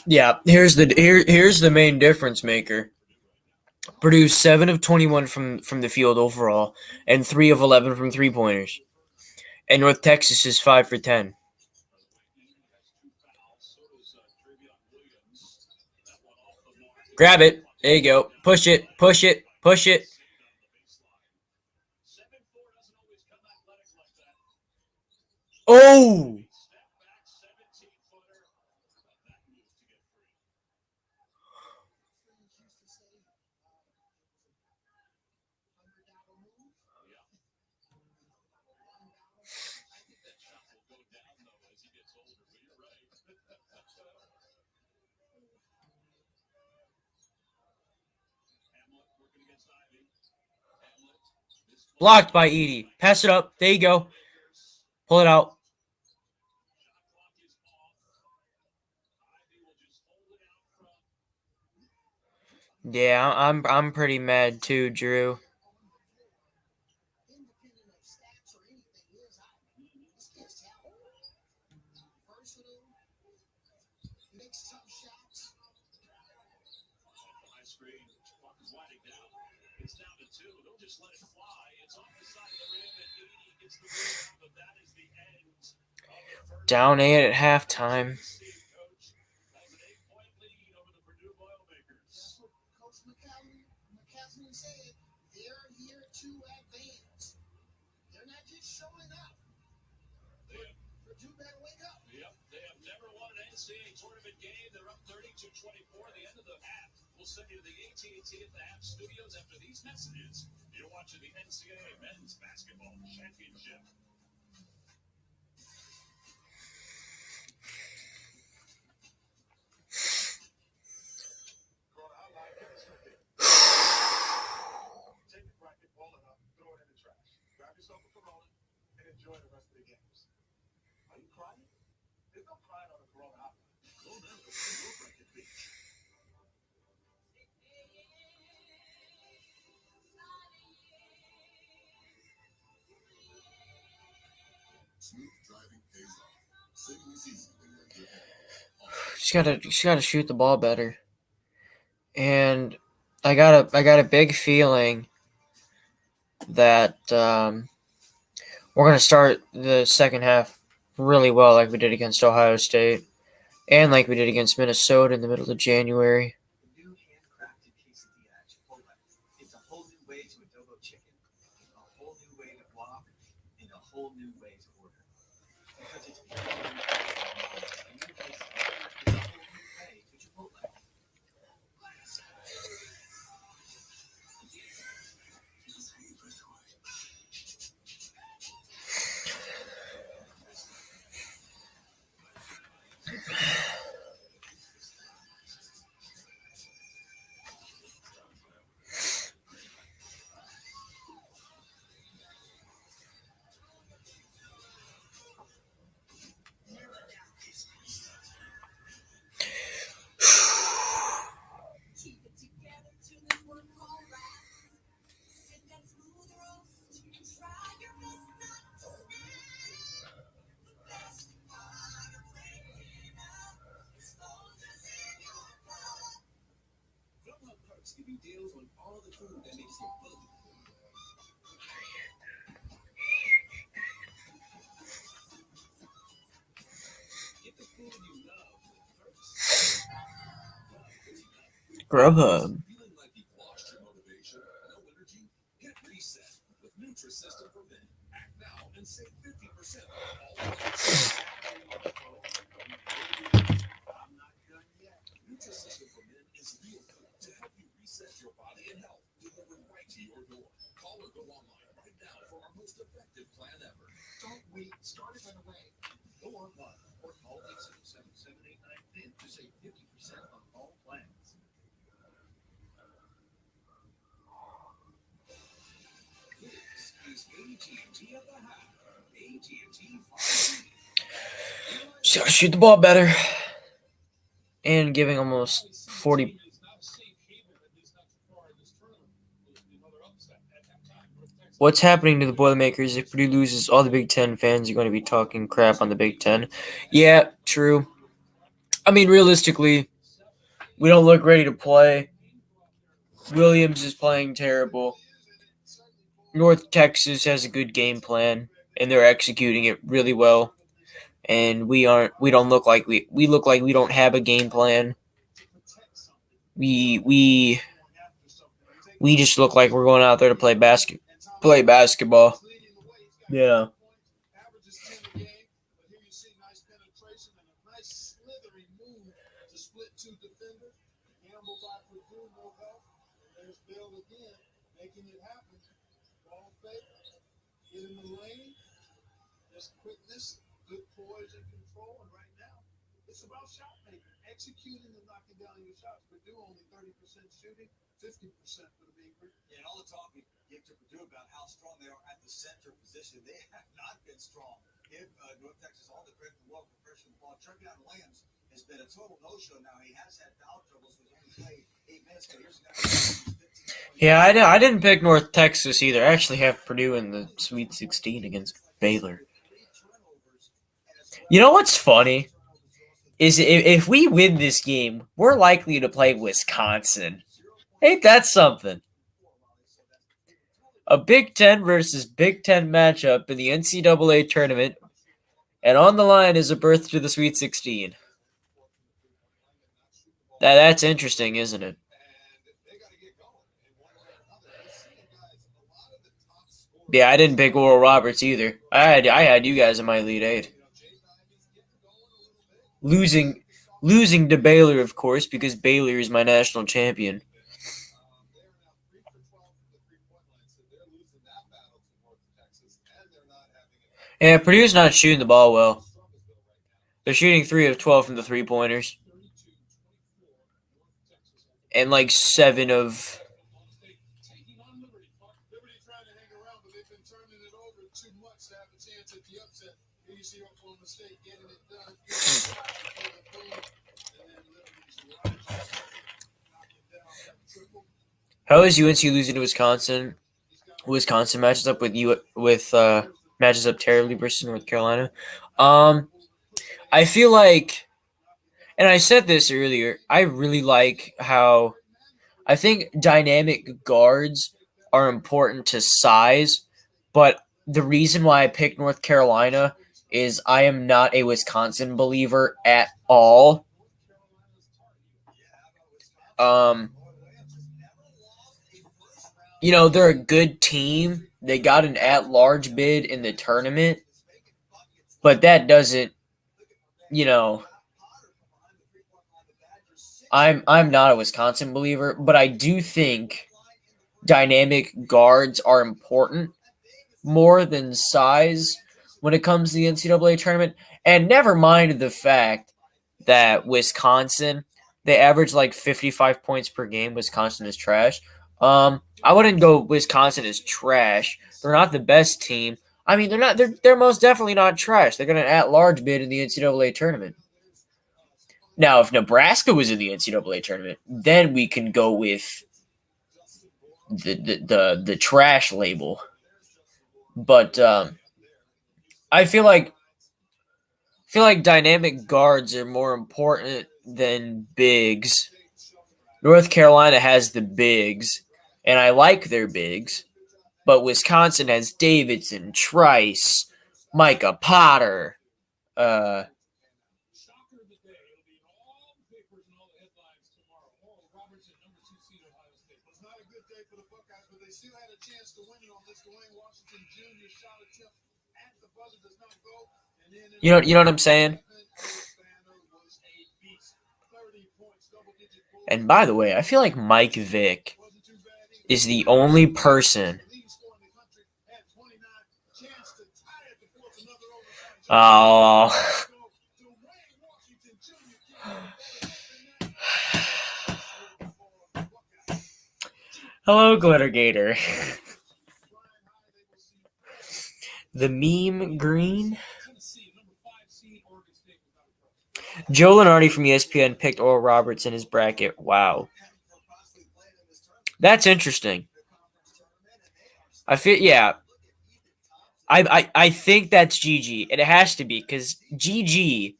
Yeah, here's the main difference maker. Purdue 7 of 21 from the field overall, and 3 of 11 from 3-pointers. And North Texas is 5 for 10. Grab it. There you go. Push it. Push it. Push it. Oh! Blocked by Edie. Pass it up. There you go. Pull it out. Yeah, I'm pretty mad too, Drew. Independent of stats or anything, this kid's talented. Versatile. Makes tough shots. High screen. Clock is winding down. It's down to 2. They'll just let it fly. It's off the side of the rim, and 80 gets the rebound, but that is the end of the first. Down 8 at halftime. Coach, that's an 8-point lead over the Purdue Boilermakers. That's what Coach McCaslin said. They're here to advance. They're not just showing up. Purdue better wake up. Yep, they have never won an NCAA tournament game. They're up 32-24 at the end of the half. We'll send you to the AT&T at the half studios after these messages. You're watching the NCAA Men's Basketball Championship. Take the bracket, ball it up, throw it in the trash. Grab yourself a Corona and enjoy the rest of the games. Are you crying? There's no crying on the Corona hotline. Call now to find your bracket beach. Smooth driving pays off. Saving is easy when you're in good health. Just gotta shoot the ball better. And I got a big feeling that we're gonna start the second half really well, like we did against Ohio State, and like we did against Minnesota in the middle of January. The new handcrafted quesadilla at Chipotle. It's a whole new way to adobo chicken, a whole new way to guac, and a whole new way to order. Because it's pure a new quesadilla. It's a whole new way to Chipotle. Keep it together till this one call rap. Sit that smooth roast and try your best not to snap. The best part of waking up is soldiers in your blood. Grubhub Perks give you deals on all the food that makes you food. Get the food you love with Perks. Grubhub. Feeling like you've lost your motivation? No energy? Get reset with Nutrisystem for Men. Act now and save 50% on all products. I'm not done yet. Nutrisystem for Men is real food to help you reset your body and health, delivered right to your door. Call or go online right now for our most effective plan ever. Don't wait. Start it right away. Go online or call 877-789-FIN to save 50% on all plans. This is AT&T at the half. AT&T 5G. Just gotta shoot the ball better. And giving almost 40. What's happening to the Boilermakers if Purdue loses? All the Big Ten fans are going to be talking crap on the Big Ten. Yeah, true. I mean, realistically, we don't look ready to play. Williams is playing terrible. North Texas has a good game plan, and they're executing it really well. And we don't look like we look like we don't have a game plan. We just look like we're going out there to play basketball. Yeah. Averages 10 a game, but here you see nice penetration and a nice slithering move to split two defenders. Gamble by Purdue, no help. And there's Bill again, making it happen. Ball fake, get in the lane. There's quickness, good poise and control. And right now, it's about shot making, executing and knocking down your shots. Purdue only 30% shooting, 50% for the Beaver. Yeah, and all the talk we give to Purdue about how strong they are at the center position, they have not been strong. Give North Texas all the credit in the world for pressure the ball. Trevion Williams has been a total no-show now. He has had foul trouble, so he's only played 8 minutes. But here's a guy who's 15, 20. Yeah, I didn't pick North Texas either. I actually have Purdue in the Sweet 16 against Baylor. You know what's funny? Is if we win this game, we're likely to play Wisconsin. Ain't that something? A Big Ten versus Big Ten matchup in the NCAA tournament, and on the line is a berth to the Sweet 16. That's interesting, isn't it? Yeah, I didn't pick Oral Roberts either. I had you guys in my Elite Eight. Losing to Baylor, of course, because Baylor is my national champion. Yeah, Purdue's not shooting the ball well. They're shooting 3 of 12 from the three-pointers. And like 7 of... How is UNC losing to Wisconsin? Wisconsin matches up matches up terribly versus North Carolina. I feel like, and I said this earlier, I really like how I think dynamic guards are important to size, but the reason why I picked North Carolina is I am not a Wisconsin believer at all. You know, they're a good team. They got an at-large bid in the tournament, but that doesn't, you know, I'm not a Wisconsin believer, but I do think dynamic guards are important more than size when it comes to the NCAA tournament. And never mind the fact that Wisconsin, they average like 55 points per game. Wisconsin is trash. I wouldn't go Wisconsin is trash. They're not the best team. I mean, they're most definitely not trash. They're going to at-large bid in the NCAA tournament. Now, if Nebraska was in the NCAA tournament, then we can go with the trash label. But I feel like dynamic guards are more important than bigs. North Carolina has the bigs, and I like their bigs, but Wisconsin has Davidson, Trice, Micah Potter, you know what I'm saying? And by the way, I feel like Mike Vick is the only person. Oh. Hello, Glittergator. The meme green. Joe Lenardi from ESPN picked Oral Roberts in his bracket. Wow. That's interesting. I think that's Gigi, and it has to be because Gigi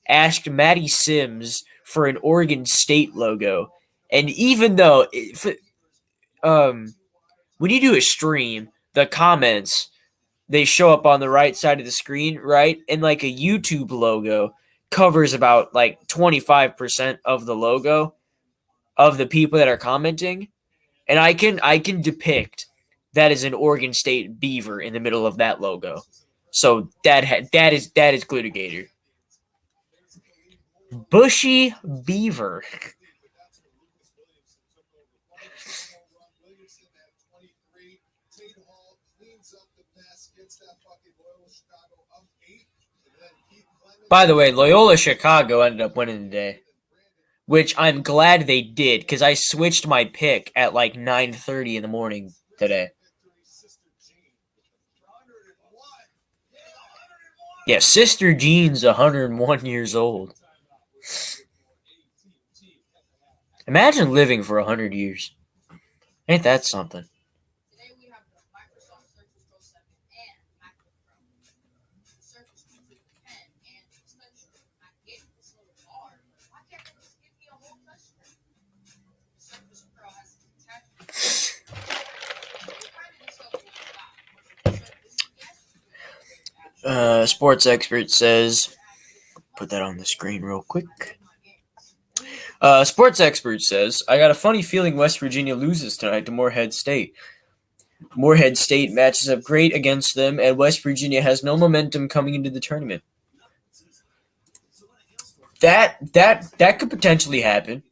asked Matty Sims for an Oregon State logo, and even though when you do a stream, the comments they show up on the right side of the screen, right? And like a YouTube logo covers about like 25% of the logo of the people that are commenting. And I can depict that is an Oregon State beaver in the middle of that logo. So that is Glutigator. Bushy beaver. By the way, Loyola Chicago ended up winning today, which I'm glad they did because I switched my pick at like 9:30 in the morning today. Yeah, Sister Jean's 101 years old. Imagine living for 100 years. Ain't that something? Today we have the Microsoft Surface Pro 7 and MacBook Pro. The Surface comes with a pen and extension. I get this little bar. Why can't they just give me a whole touchscreen? The Surface Pro has attachments. You'll find this stuff on the Surface. Sports expert says, put that on the screen real quick. Sports expert says, I got a funny feeling West Virginia loses tonight to Morehead State. Morehead State matches up great against them, and West Virginia has no momentum coming into the tournament. That could potentially happen.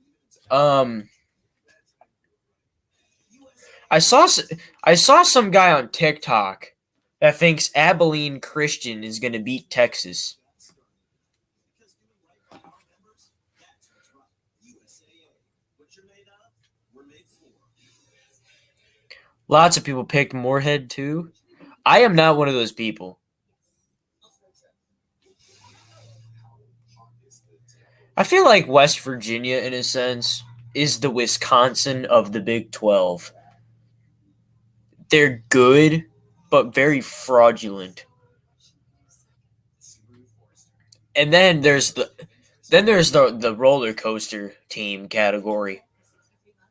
I saw some guy on TikTok that thinks Abilene Christian is going to beat Texas. Lots of people picked Morehead too. I am not one of those people. I feel like West Virginia, in a sense, is the Wisconsin of the Big 12. They're good, but very fraudulent. And then there's the roller coaster team category.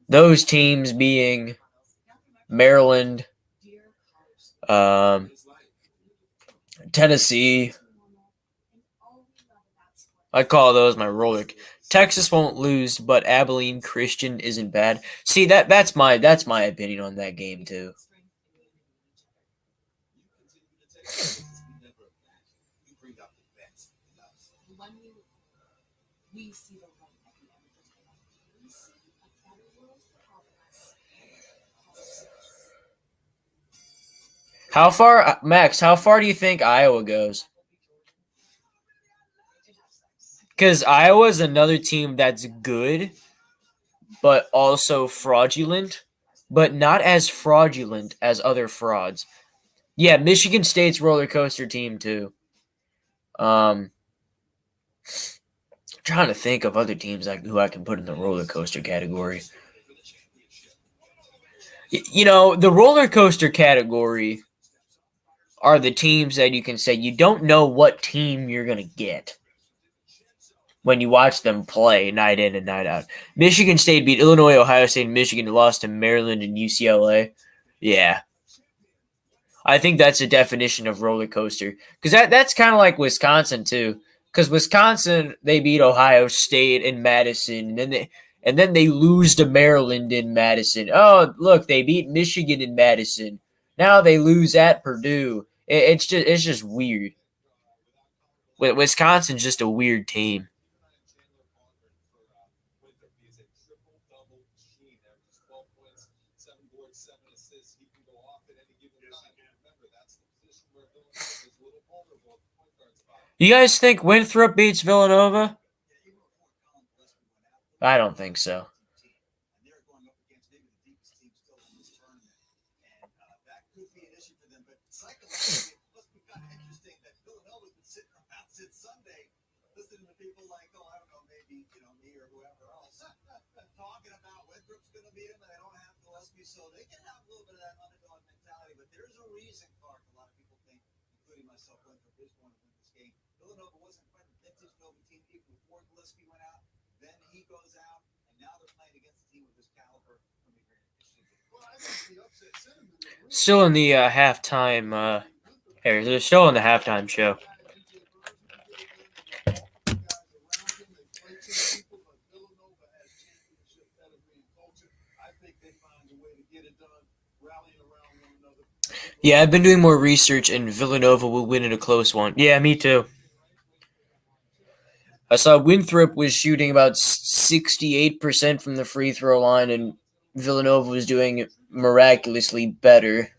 Those teams being Maryland, Tennessee. I call those my roller. Texas won't lose, but Abilene Christian isn't bad. See, that's my opinion on that game too. How far, Max? How far do you think Iowa goes? Because Iowa's another team that's good, but also fraudulent, but not as fraudulent as other frauds. Yeah, Michigan State's roller coaster team too. Trying to think of other teams who I can put in the roller coaster category. The roller coaster category are the teams that you can say you don't know what team you're going to get when you watch them play night in and night out. Michigan State beat Illinois, Ohio State, and Michigan, lost to Maryland and UCLA. Yeah. I think that's a definition of roller coaster. Because that's kind of like Wisconsin, too. Because Wisconsin, they beat Ohio State and Madison, and then they lose to Maryland in Madison. Oh, look, they beat Michigan in Madison. Now they lose at Purdue. It's just weird. Wisconsin's just a weird team. You guys think Winthrop beats Villanova? I don't think so. So they can have a little bit of that underdog mentality, but there's a reason, Clark, a lot of people think, including myself, Winthrop is going to win this game. Villanova wasn't quite a vintage Nova team even before Gillespie went out. Then he goes out, and now they're playing against a team of this caliber. Still in the halftime. They're still in the halftime show. Yeah, I've been doing more research, and Villanova will win in a close one. Yeah, me too. I saw Winthrop was shooting about 68% from the free throw line, and Villanova was doing miraculously better.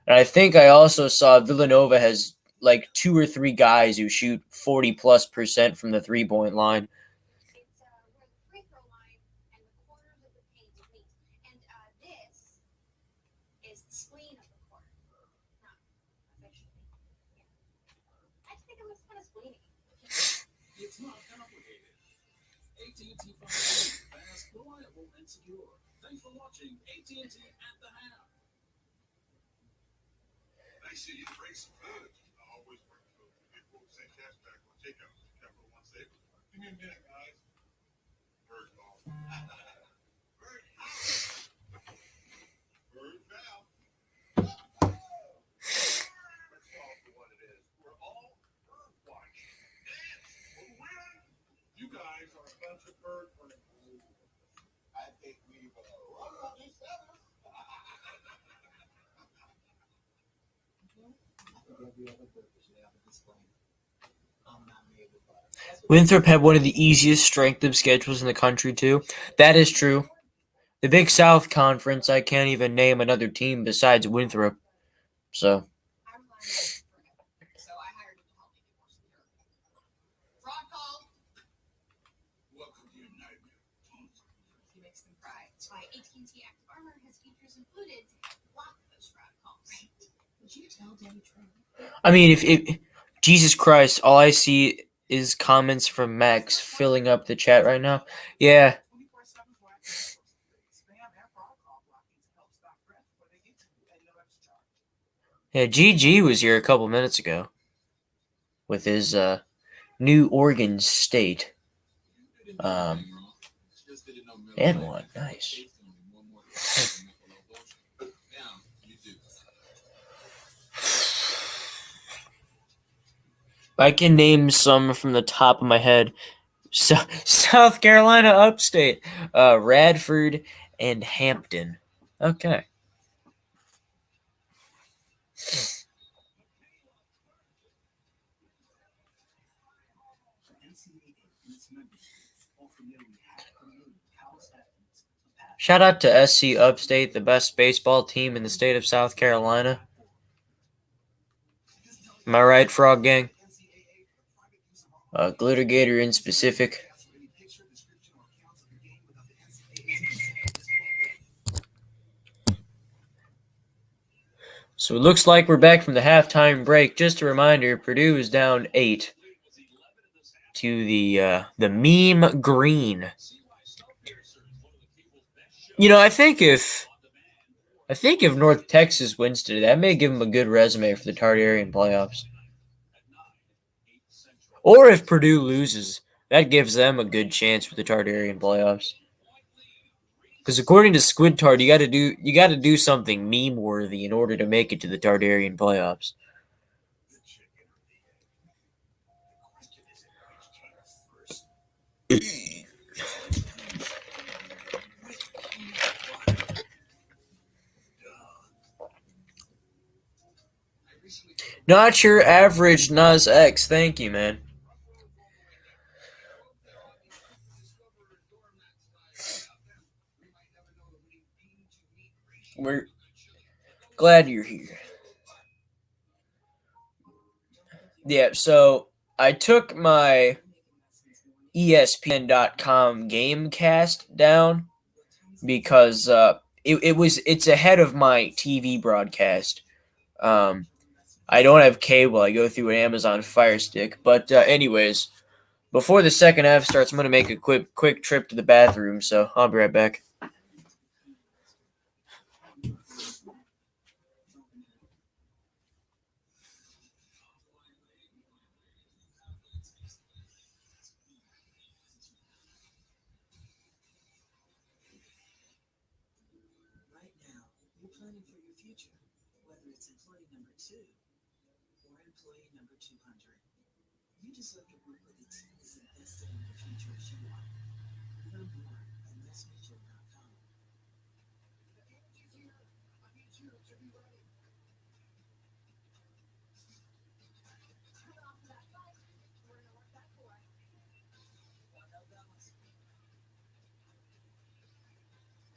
And I think I also saw Villanova has like 2 or 3 guys who shoot 40+% from the 3-point line. It's where the free throw line and the corners of the paint meet. And this is the screen of the court. Not officially. Yeah. I just think it looks kind of screeny. It's not complicated. AT&T 5G, fast, reliable, and secure. Thanks for watching AT&T at the half. Nice to you bring some food. I always bring food. People say cash back or takeout. Capital One Savings. Give me a minute, guys. Bird call. Bird house. Bird foul. Let's call it for what it is. We're all bird watching. Dance. We're winning. You guys are a bunch of bird friends. I think we've ruffled each other. Winthrop had one of the easiest strength of schedules in the country, too. That is true. The Big South Conference, I can't even name another team besides Winthrop. So, I relied on him forever, so I hired him to help make it more secure. Fraud call. Welcome to your nightmare. He makes them cry. That's why AT&T Active Armor has features included to help block those fraud calls. Did you tell Danny Trump? I mean, if Jesus Christ, all I see is comments from Max filling up the chat right now. Yeah. 24/7 proactive spam and fraud call blocking to help stop threats before they get to you at no extra charge. Yeah, GG was here a couple minutes ago with his new Oregon State. And one. Nice. I can name some from the top of my head. South Carolina Upstate, Radford, and Hampton. Okay. Shout out to SC Upstate, the best baseball team in the state of South Carolina. Am I right, Frog Gang? Glittergator in specific. So it looks like we're back from the halftime break. Just a reminder, Purdue is down 8 to the meme green. You know, I think if North Texas wins today, that may give them a good resume for the Tartarian playoffs. Or if Purdue loses, that gives them a good chance for the Tartarian playoffs. Because according to Squid Tart, you got to do something meme worthy in order to make it to the Tartarian playoffs. Not your average Nas X. Thank you, man. We're glad you're here. Yeah, so I took my ESPN.com Gamecast down because it's ahead of my TV broadcast. I don't have cable. I go through an Amazon Fire Stick. But anyways, before the second half starts, I'm going to make a quick trip to the bathroom, so I'll be right back. Right now, planning for your future, whether it's employee number 2 or employee number 200. You deserve to work with a team as invested in your future as you are. Learn more at massmutual.com. The end is here. I need you to be ready. Cut off that fight. We're gonna work that for. Well, no balance.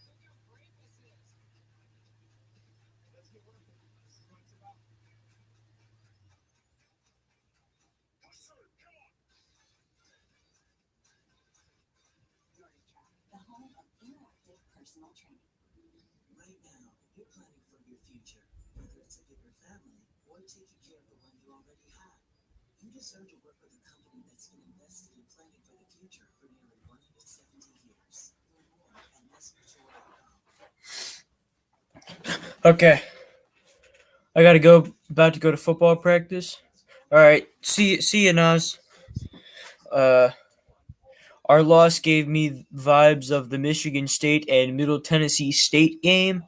Look how brave this is. Let's get working. This is what it's about. The home of interactive personal training. Right now, you're planning for your future, whether it's a bigger family or taking care of the one you already have. You deserve to work with a company that's been invested in planning for the future for nearly 170 years. Learn more at massmutual.com. Okay. I gotta go. About to go to football practice. All right. See you, Nas. Our loss gave me vibes of the Michigan State and Middle Tennessee State game.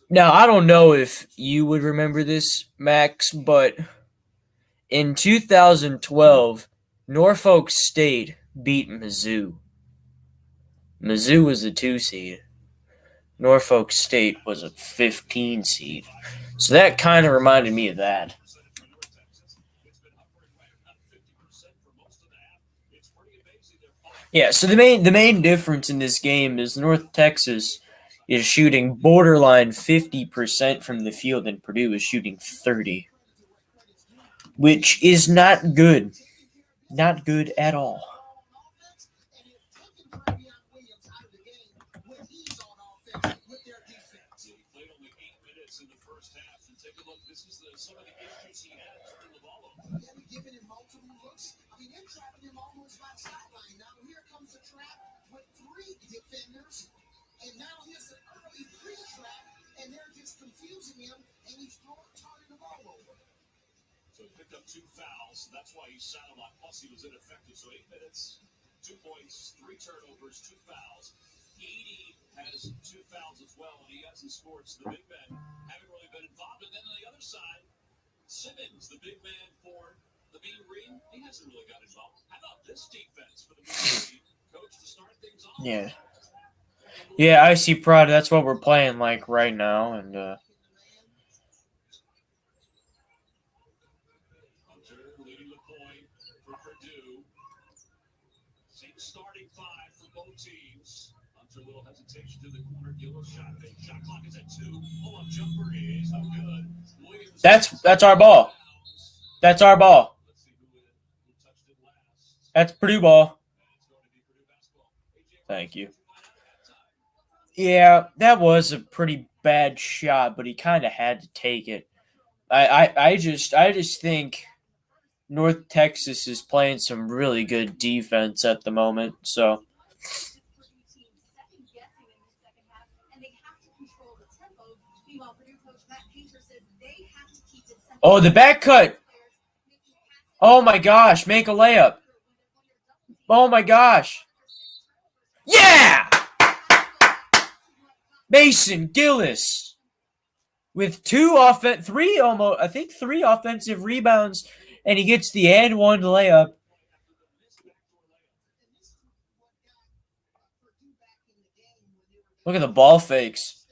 Now, I don't know if you would remember this, Max, but in 2012, Norfolk State beat Mizzou. Mizzou was a 2 seed. Norfolk State was a 15 seed. So that kind of reminded me of that. Yeah, so the main difference in this game is North Texas is shooting borderline 50% from the field and Purdue is shooting 30%, which is not good. Not good at all. And it took Travion Williams out of the game when he's on offense with their defense. He played only 8 minutes in the first half. And take a look. This is some of the issues he had turning the ball over. Yeah, they're giving him multiple looks. I mean, they're trapping him almost by sideline. Now here comes a trap with 3 defenders, and now here's an early pre-trap, and they're just confusing him, and he's turning the ball over. So he picked up 2 fouls. That's why he sat a lot. Plus, he was ineffective. So 8 minutes, 2 points, 3 turnovers, 2 fouls. Edie has 2 fouls as well, and he hasn't scored. So the big men haven't really been involved. And then on the other side, Simmons, the big man for the Mean Green, he hasn't really got involved. How about this defense for the Mean Green coach to start things off? Yeah, I see Prada. That's what we're playing like right now, and Hunter leading the point for Purdue. Same starting 5 for both teams. Hunter, a little hesitation to the corner. Gillis shot fake. Shot clock is at 2. Pull-up jumper is no good. Williams. that's our ball. That's our ball. Let's see who touched it last. That's Purdue ball. It's going to be Purdue basketball. Thank you. Yeah, that was a pretty bad shot, but he kind of had to take it. I just think North Texas is playing some really good defense at the moment. So oh, the back cut. Oh my gosh, make a layup. Oh my gosh. Yeah! Mason Gillis with 3 offensive rebounds, and he gets the and 1 layup. Look at the ball fakes.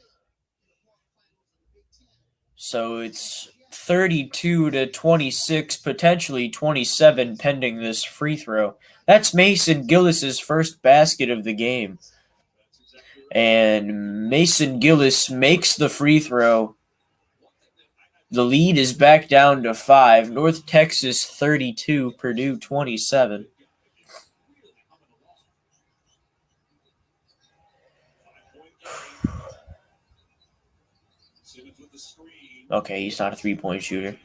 So it's 32-26, potentially 27 pending this free throw. That's Mason Gillis's first basket of the game. And Mason Gillis makes the free throw. The lead is back down to 5. North Texas 32, Purdue 27. Okay, he's not a 3-point shooter.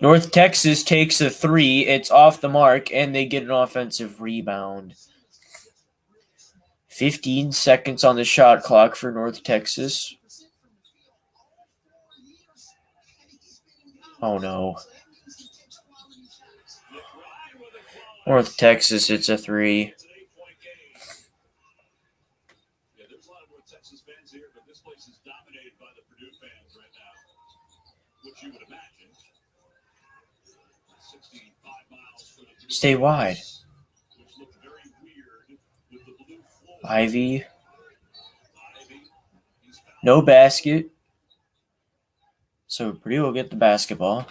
North Texas takes a 3. It's off the mark, and they get an offensive rebound. 15 seconds on the shot clock for North Texas. Oh, no. North Texas, it's a 3. Stay wide. Ivy. No basket. So Purdue will get the basketball.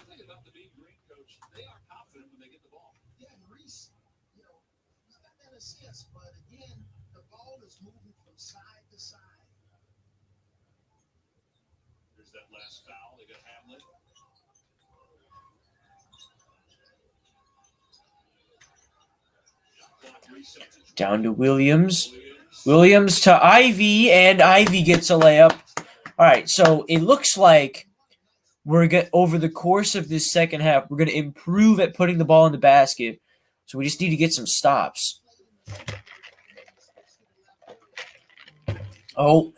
Yeah, and Reese, you know, he's got that assist, but again, the ball is moving from side to side. There's that last foul. They got Hamlet. Down to Williams. Williams to Ivy, and Ivy gets a layup. All right, so it looks like over the course of this second half, we're going to improve at putting the ball in the basket. So we just need to get some stops. Oh.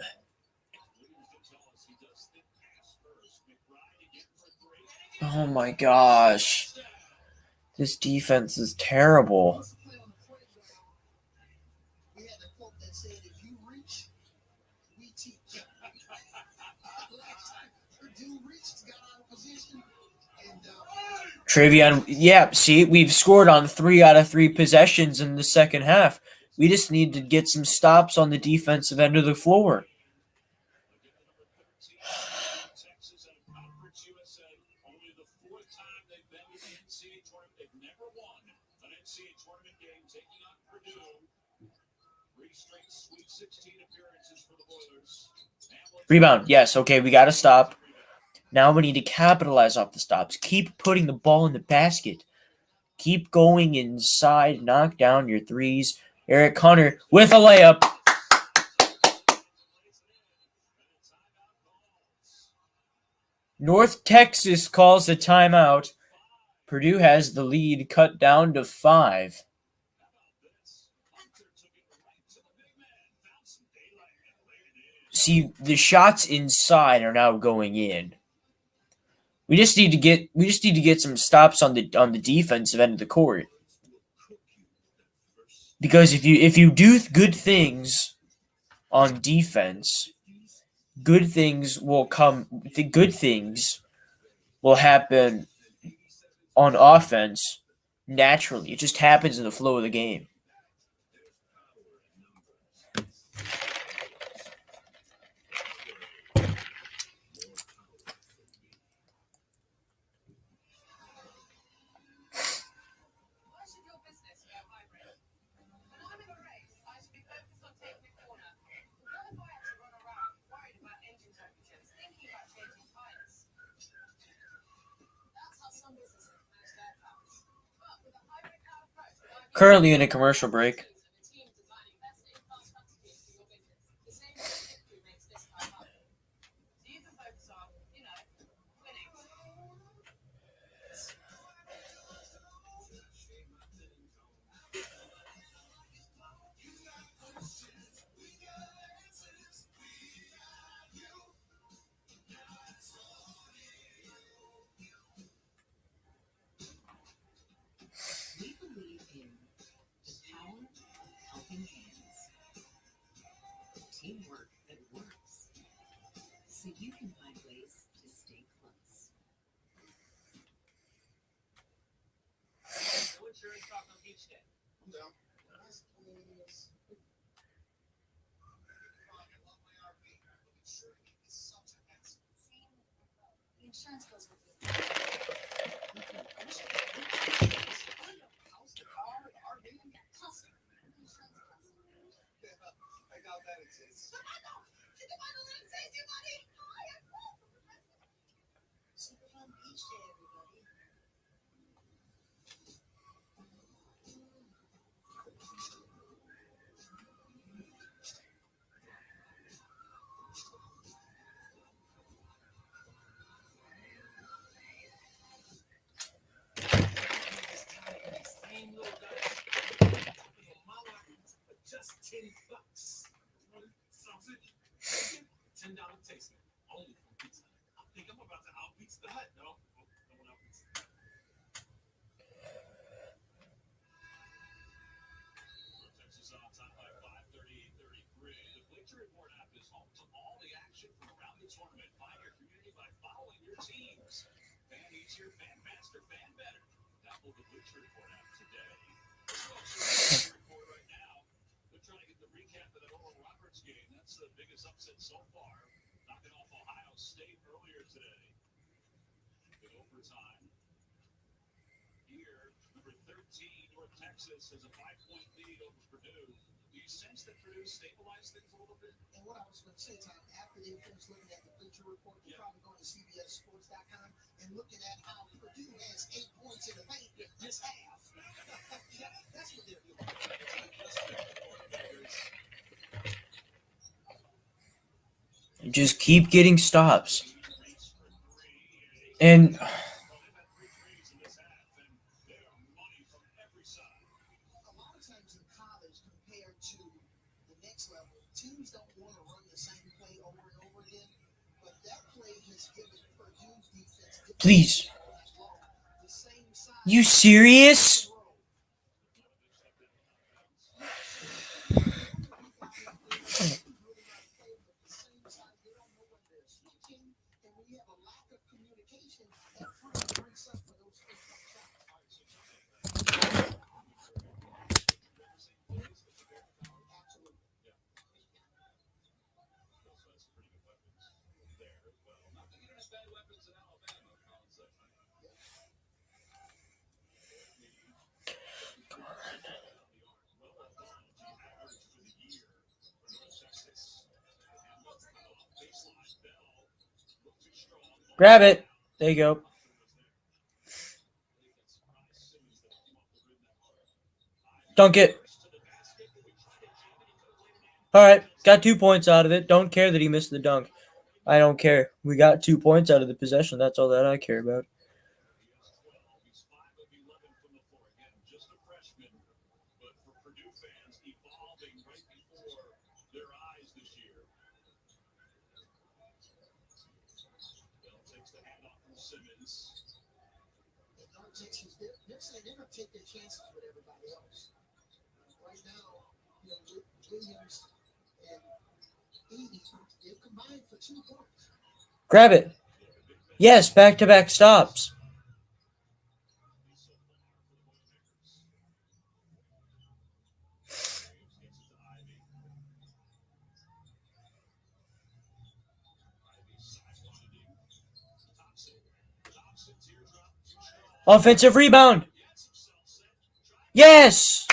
Oh my gosh. This defense is terrible. We had a quote that said, if you reach, we teach. Last time, Purdue reached, got out of position, and Travion, yeah, see, we've scored on 3 out of 3 possessions in the second half. We just need to get some stops on the defensive end of the floor. Only the 4th time they've been in the NCAA tournament. They've never won an NCAA tournament game taking on Purdue. 3 straight Sweet 16 appearances for the Boilers. Rebound. Yes, okay, we got to stop. Now we need to capitalize off the stops. Keep putting the ball in the basket. Keep going inside. Knock down your threes. Eric Connor with a layup. North Texas calls a timeout. Purdue has the lead cut down to 5. See, the shots inside are now going in. We just need to get some stops on the defensive end of the court. Because if you do good things on defense, good things will come. The good things will happen on offense naturally. It just happens in the flow of the game. Currently in a commercial break. We believe in the power of helping hands. Teamwork that works. So you can find ways to stay close. No insurance talk on beach day. no. The insurance goes with you. I doubt that exists. Super fun beach day, everybody. Same little guy. Just $10. Sausage. $10 tasting. Only from Pizza Hut. I think I'm about to out-pizza the Hut. No, no one out-pizza. Texas on top by 5:38-33. The Bleacher Report app is home to all the action from around the tournament. Find your community by following your teams. Fan easier, fan faster, fan better. Download the Bleacher Report app today. want to get the recap of that Oral Roberts game. That's the biggest upset so far, knocking off Ohio State earlier today. In overtime. Here, number 13, North Texas has a 5-point lead over Purdue. Do you sense that Purdue stabilized things a little bit? And what I was going to say, Tom, after they finish looking at the Bleacher Report, you're probably going to CBSSports.com and looking at how Purdue has 8 points in the paint this half. That's what they're doing. Just keep getting stops. And A lot of times in college, compared to the next level, teams don't want to run the same play over and over again. But that play has given Purdue's defense please, the same size. you serious? Grab it. There you go. Dunk it. All right. Got 2 points out of it. Don't care that he missed the dunk. I don't care. We got 2 points out of the possession. That's all that I care about. They're saying they're going to take their chances with everybody else. Right now, Williams and Edie, they've combined for 2 points. Grab it. Yes, back-to-back stops. Offensive rebound. Yes!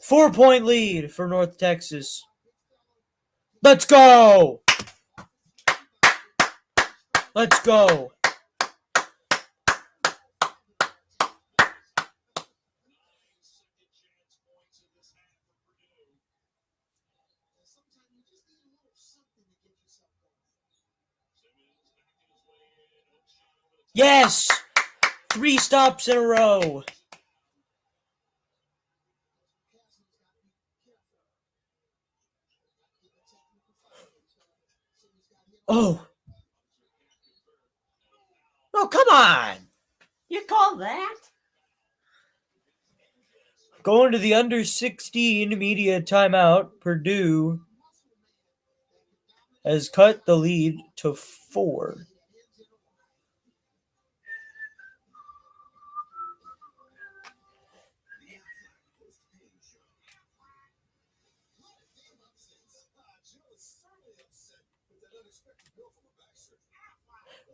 4-point lead for North Texas. Let's go! Let's go. Yes! 3 stops in a row. Oh. Oh, come on. You call that? Going to the under 16 media timeout, Purdue has cut the lead to 4.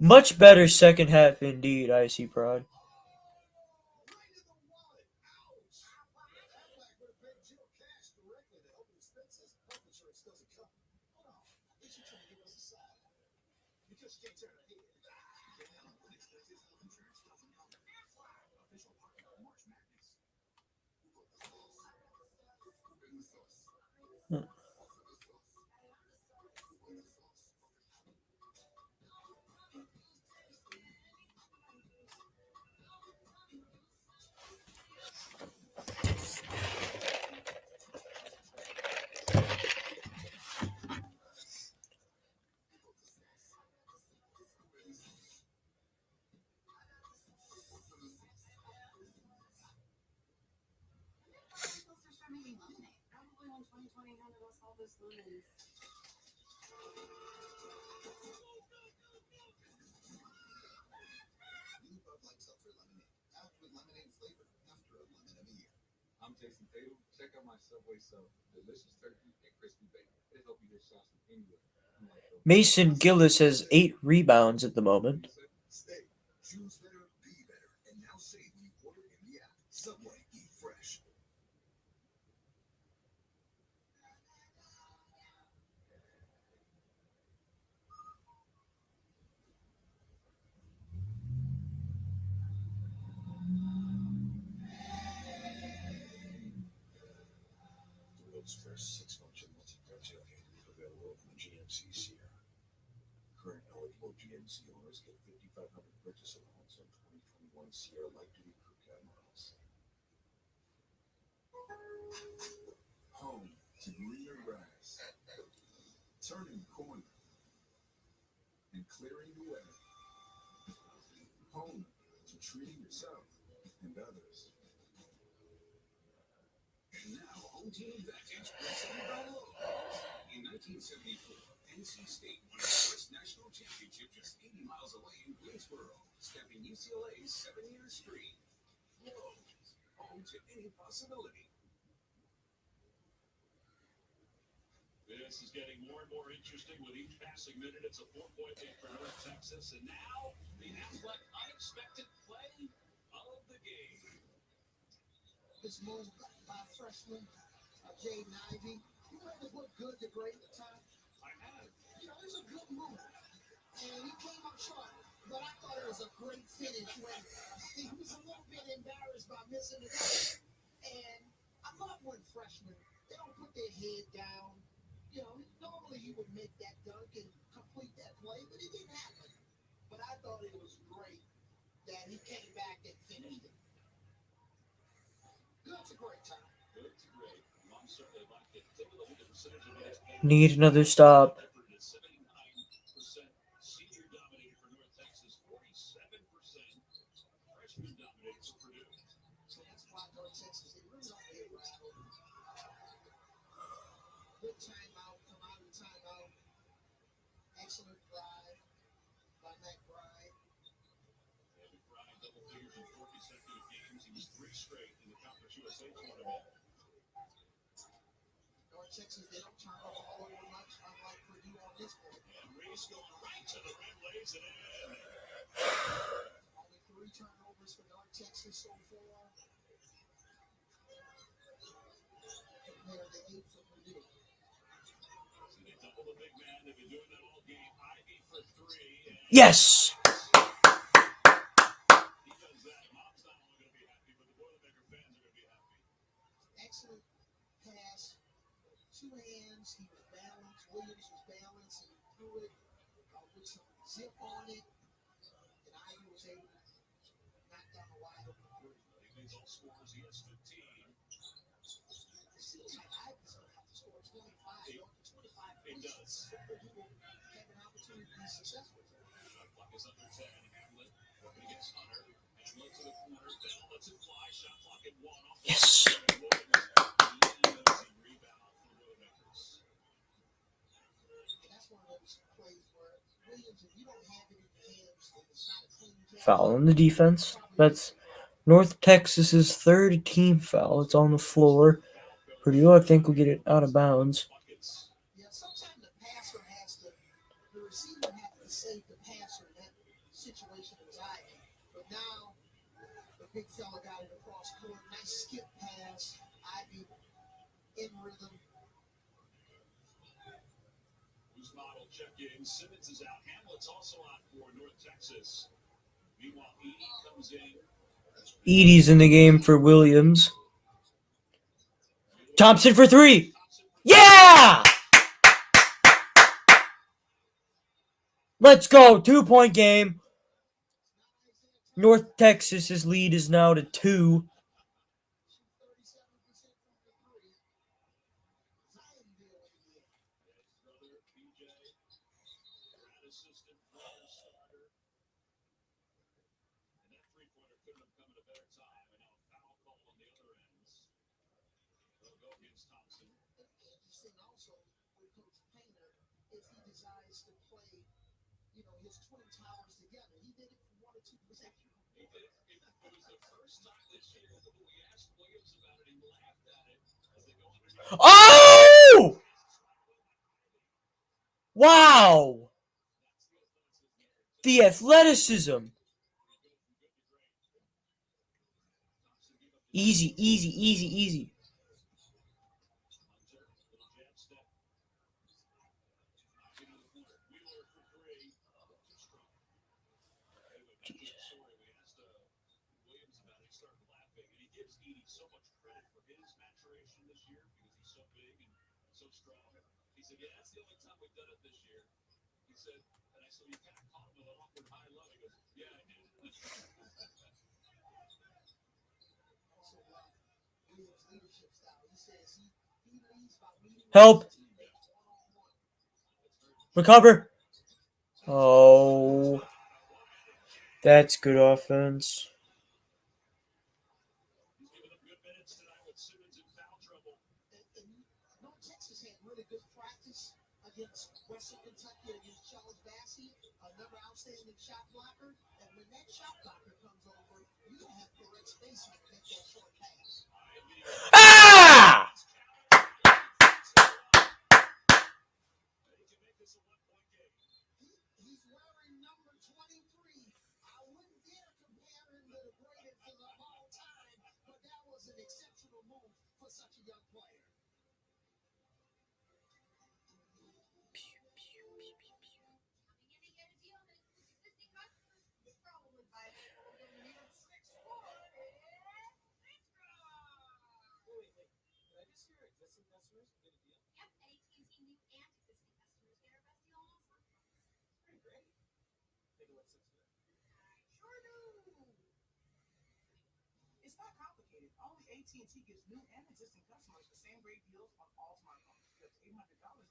Much better second half indeed, IC Prod. I'm Jason Tatum. Check out my Subway sub, delicious turkey and crispy bacon. It'll help you get shots from anywhere. Mason Gillis has 8 rebounds at the moment. Stay. Choose better, be better. And now save when you order in the app. Subway, eat fresh. The world's first 6-function multi-part tailgate available from GMC Sierra. Current eligible GMC owners get $5,500 purchase allowance on 2021 Sierra light duty crew cab models. Home to greener grass, turning the corner, and clearing the way. Home to treating yourself and others. And now, home team advantage presented by Lowe's. In 1974, NC State won its first national championship just 80 miles away in Greensboro, stepping UCLA's 7-year streak. Lowe's, home to any possibility. This is getting more and more interesting with each passing minute. It's a 4-point lead for North Texas. And now, the athletic, unexpected play of the game. This move by freshman Jaden Ivey. You read what good to great at the time? I have. You know, it was a good move. And he came up short. But I thought it was a great finish when he was a little bit embarrassed by missing it. And I love when freshmen, they don't put their head down. You know, normally he would make that dunk and complete that play, but it didn't happen. But I thought it was great that he came back and finished it. Good to great time. Good to great. Mom certainly liked it. Take a look at the percentage of minutes played. Need another stop. 79% senior dominated for North Texas, 47% freshman dominated for Purdue. So that's why North Texas, they really don't get rattled. Good timeout, come out of timeout. Excellent drive by McBride. And McBride double figures in 4 consecutive games. He was 3 straight in the Conference USA tournament. North Texas, they don't turn the ball over much, unlike Purdue on this one. And Reese going right to the rim, lays it in. Only 3 turnovers for North Texas so far. Compared to 8 for Purdue. So they double the big man. They've been doing that all game. Ivy for 3. And Yes! he does that. Mom's not only going to be happy, but the Boilermaker fans are going to be happy. Excellent pass. 2 hands. He was balanced. Williams was balanced. He threw it with some zip on it. And Ivy was able to knock down a wide open three. He leads all scorers. He has 15. It seems like Ivy's going to have to score 25, up to 25 It does. Purdue will have an opportunity to be successful. Shot clock is under 10. Hamlet working against Hunter. Hamlet to the corner. Bell lets it fly. Shot clock at 1. Off the Yes. Rebound for the Boilermakers. And that's one of those plays where Williams, if you don't have it in your hands, then it's not a clean catch. Foul on the defense. That's North Texas's 3rd team foul. It's on the floor. Purdue, I think, will get it out of bounds. Buckets. Yeah, sometimes the passer has to, the receiver has to save the passer in that situation as Ivy. But now, the big fella got it across court. Nice skip pass. Ivy in rhythm. Who's model check in. Simmons is out. Hamlet's also out for North Texas. Meanwhile, Edie comes in. Edie's in the game for Williams. Thompson for 3. Yeah! Let's go. 2-point game. North Texas's lead is now to 2. 37% from the three. Zion deal in the end. Brother PJ, grad assistant, brother starter. And that 3-pointer couldn't have come at a better time. And now a foul call on the other ends. They'll go against Thompson. Interesting also with Coach Painter, if he decides to play, you know, his twin towers together. He did it for 1 or 2 possessions. Oh! Wow! The athleticism. Easy, easy, easy, easy. Williams' leadership style. He says he leads by leading Help. his teammates one-on-one. Recover. Oh. That's good offense. And North Texas had really good practice against Western Kentucky, against Charles Bassey, another outstanding shot blocker. And when that shot blocker comes over, you don't have correct spacing to make that short pass. Ah! He's wearing number 23. I wouldn't dare compare him to the greatest of all time, but that was an exceptional move for such a young player. It's not complicated. Only AT&T gives new and existing customers the same great deals on all smartphones. Get $800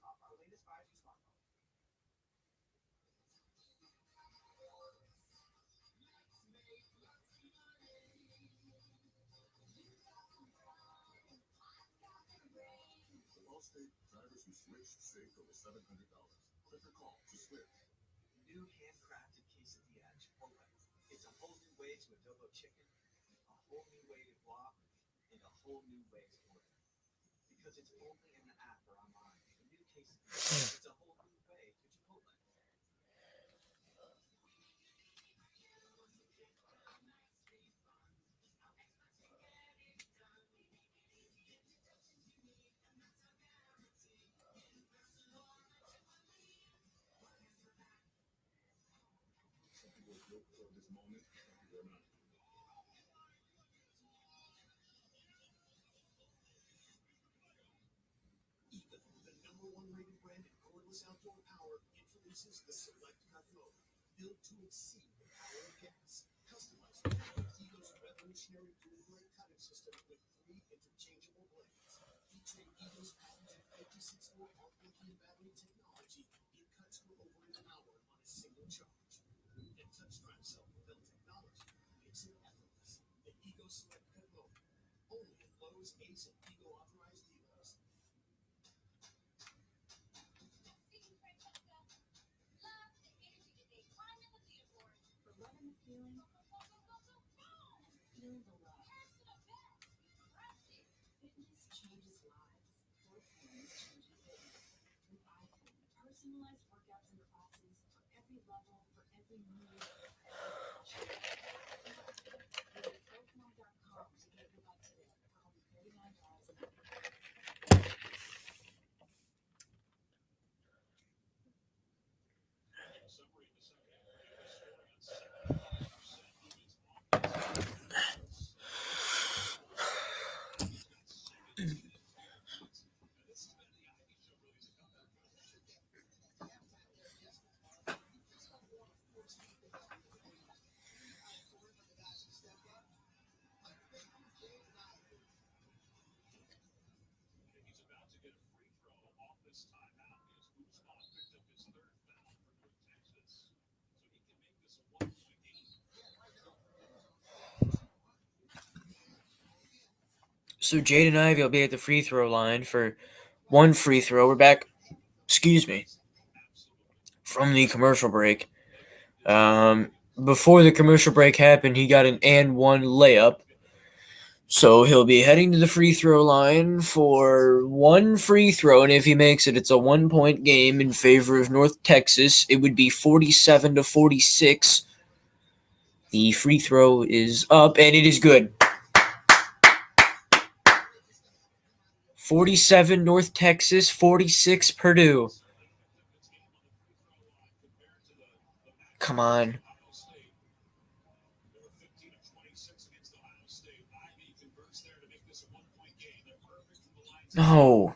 off our latest 5G smartphone. The Allstate drivers who switched saved over $700. Click or call to switch. New handcrafted quesadilla at Chipotle. It's a whole new way to adobo chicken, a whole new way to guac, and a whole new way to order. Because it's only in the app or online. The new quesadilla. It's a whole new way to Chipotle. Some people are built for this moment, some people are not. Ethan, the number one rated brand in cordless outdoor power, introduces the Select Cut Mower. Built to exceed the power of gas. Customized with Ego's revolutionary dual blade cutting system with 3 interchangeable blades. Featuring Ego's patented 56-volt lithium battery technology, it cuts for over an hour on a single charge. And touchscreen self-fulfill technology makes it effortless. The Ego Select Cut Mower. Only at Lowe's, Ace, and Ego authorized dealers. For love and the feeling, feeling the love. Fitness changes lives. Performance changes fitness. With iPhone, personalized workouts and classes for every level, for every mood, for every passion. Visit Proform.com to get your bike today for only $39 a month. So Jaden Ivey will be at the free throw line for one free throw. We're back, from the commercial break. before the commercial break happened, he got an and one layup. So he'll be heading to the free throw line for one free throw, and if he makes it, it's a 1-point game in favor of North Texas. It would be 47-46. The free throw is up, and it is good. 47 North Texas, 46 Purdue. Come on. No.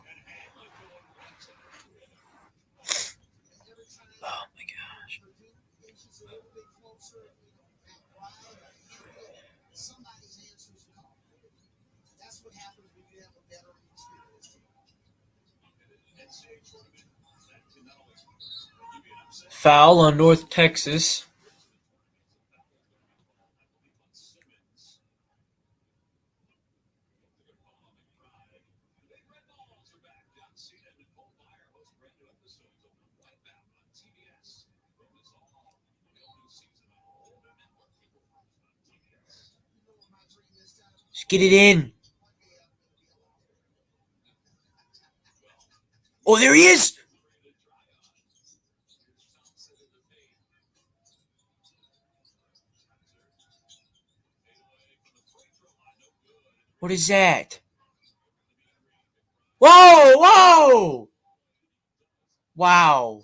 Oh my gosh. Somebody's answers call. That's what happens when you have a veteran experience. Foul on North Texas. Just get it in. Oh, there he is. What is that? Whoa, whoa. Wow.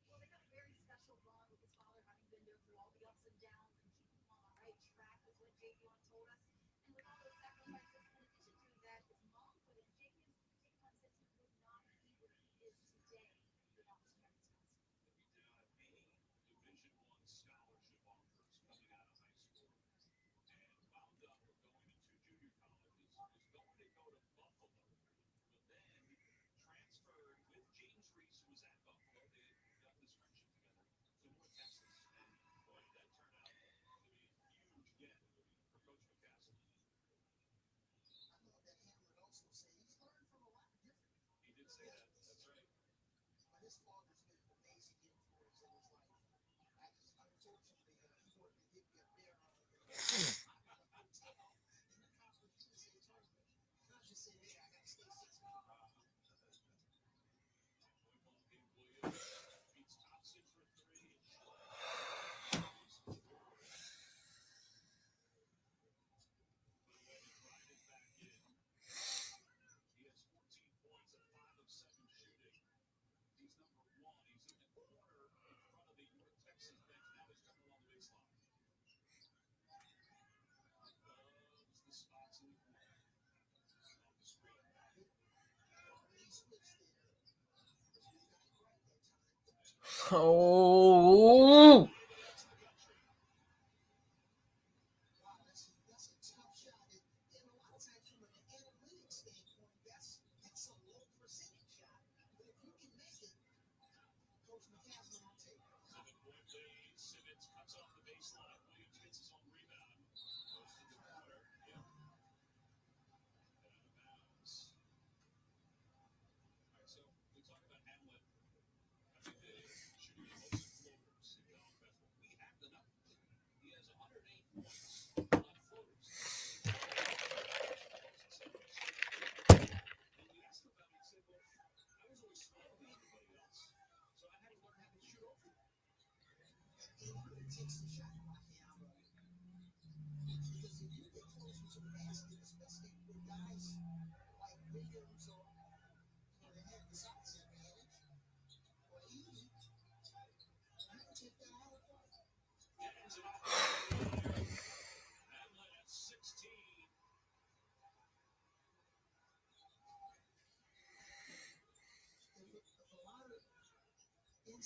Well, they got a very special bond with his father, having been there through all the ups and downs and keeping him on the right track, is what Javion told us. And with all those sacrifices, in addition to that, his mom put in. Javion says he would not be what he is today without his parents' passing. Oh.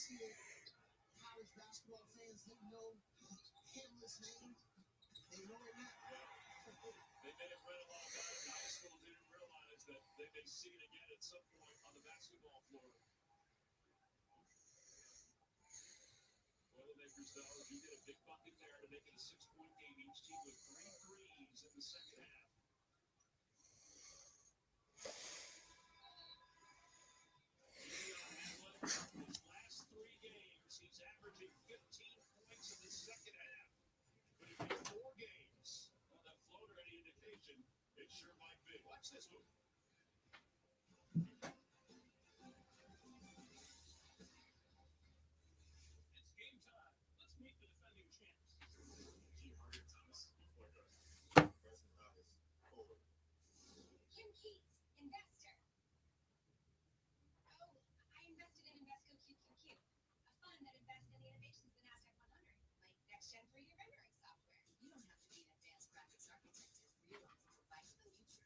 here, college basketball fans didn't know Hamlet's name. They know it now. They may have read a lot about it in high school, didn't realize that they may see it again at some point on the basketball floor. Boilermakers, though, do get a big bucket there to make it a 6-point game. Each team with 3 threes in the second half. His last 3 games, he's averaging 15 points in the second half. But if it's 4 games, well, that floater, any indication, it sure might be. Watch this move. It's game time. Let's meet the defending champs. G. Hardy Thomas, point guard. Preston Thomas, forward. Kim Keats, investor. Oh, I invested in Invesco QQQ, a fund that invests in the innovations of the NASDAQ 100, like next-gen 3D rendering software. You don't have to be an advanced graphics architect to realize it's a fight for the future.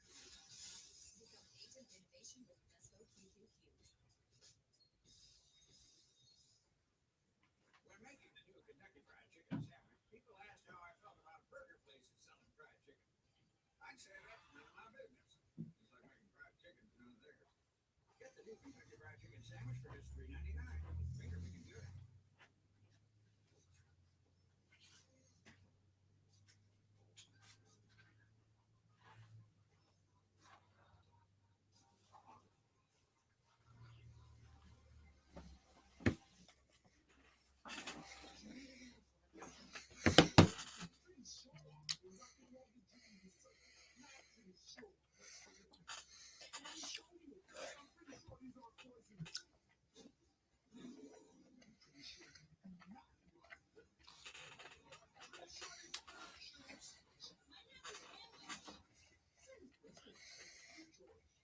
Become agent of innovation with Invesco QQQ. When making the new Kentucky Fried Chicken sandwich, people asked how I felt about burger places selling fried chicken. I'd say that's none of my business. It's like making fried chicken is none of theirs. Get the new Kentucky Fried Chicken sandwich for just $3.99. Finger making good.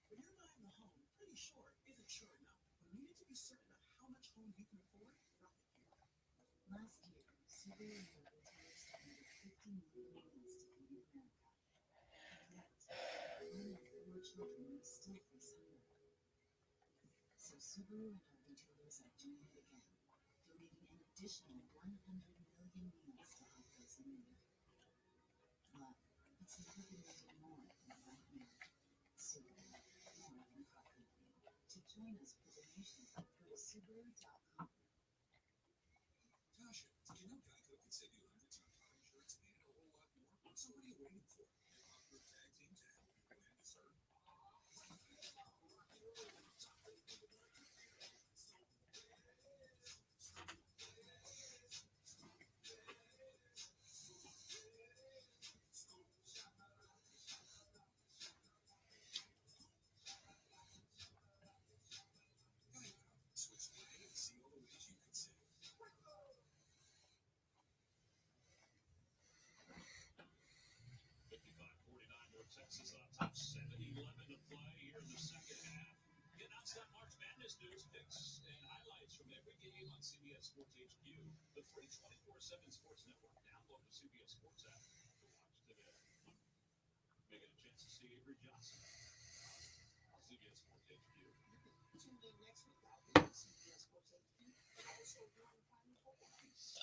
When you're buying a home, pretty sure isn't sure enough. When you need to be certain of how much home you can afford, right here. Last year, Subaru and Purdue donated 50 million meals to feed America. And yet, 1 in 4 children still face hunger. So Subaru and our retailers are doing it again, donating an additional 100 million meals to help those in need. But it's never been needed more than right now. Subaru, forever confidently. To join us with a donation, go to Subaru.com. Tasha, did you know Geico can save you hundreds on car insurance and a whole lot more? So what are you waiting for? Call your tag team to help you plan to serve. Switch today and see all the ways you can save. 55-49, North Texas on top, 7-11 to play here in the second half. Getting out some March Madness news, picks, and highlights from every game on CBS Sports HQ, the free 24/7 Sports Network. Download the CBS Sports app to watch today. May get a chance to see Avery Johnson on CBS Sports HQ. Tune in next week. I'll be on CBS Sports HQ and also doing Final Four. Make its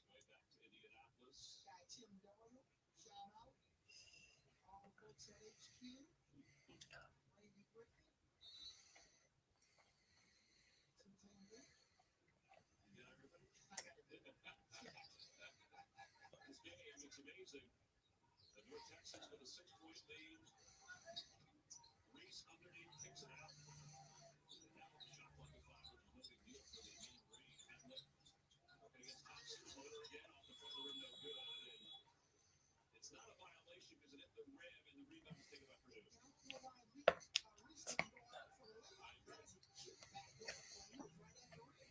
way back to Indianapolis. Guy Tim Delano, shout out. All the folks at HQ. Randy Griffin. Two-Ten-Bit. You got everybody? I got it. This game, it's amazing. North Texas with a 6-point lead. Reese underneath kicks it out. Now shot like a five, which was no big deal for the main Reed. Hamlet up against Thompson. Floater again off the front of the rim, no good. And it's not a violation because it hit the rim, and the rebound is taken by Purdue. I don't know why Reese didn't go out for the layup. That was a chip back there for him right at the rim.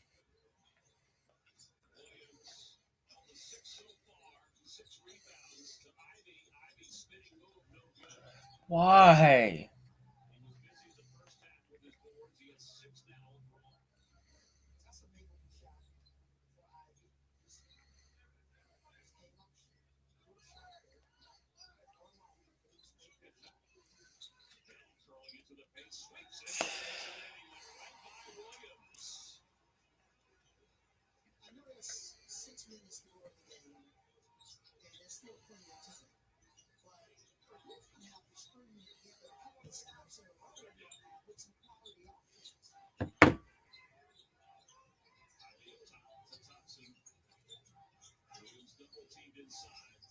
Williams on the 6 so far. 6 rebounds to Ivy. Ivy spinning move, no good. Why? He was busy the first half with his boards. He has 6 now overall. That's a big open shot for Ivy. Just came up, little shot there. Throwing into the paint, sweeps it. And he went right by Williams. minutes to go in the game, and there's still plenty of time. But Purdue can have to string together a couple of stops in a row with some quality offense. Williams double teamed inside.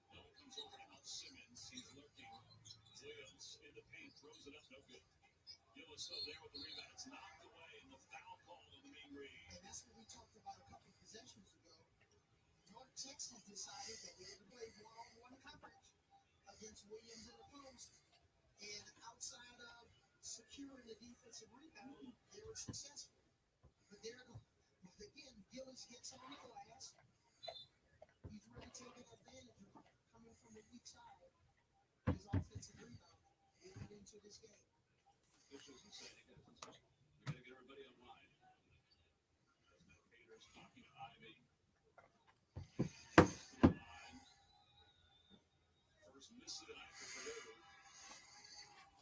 Ball comes over to help Simmons. He's lurking. Williams in the paint, throws it up, no good. Gillis though there with the rebound. It's knocked away, and the foul call on the main read. And that's what we talked about a couple of possessions ago. North Texas decided that they would play one-on-one coverage against Williams in the post. And outside of securing the defensive rebound, they were successful. But again, Gillis gets on the glass. He's really taking advantage of coming from the weak side. His offensive rebound going into this game. Officials are saying, we got to get everybody online. As Matt Painter's talking to Ivy. First miss of the night for Purdue.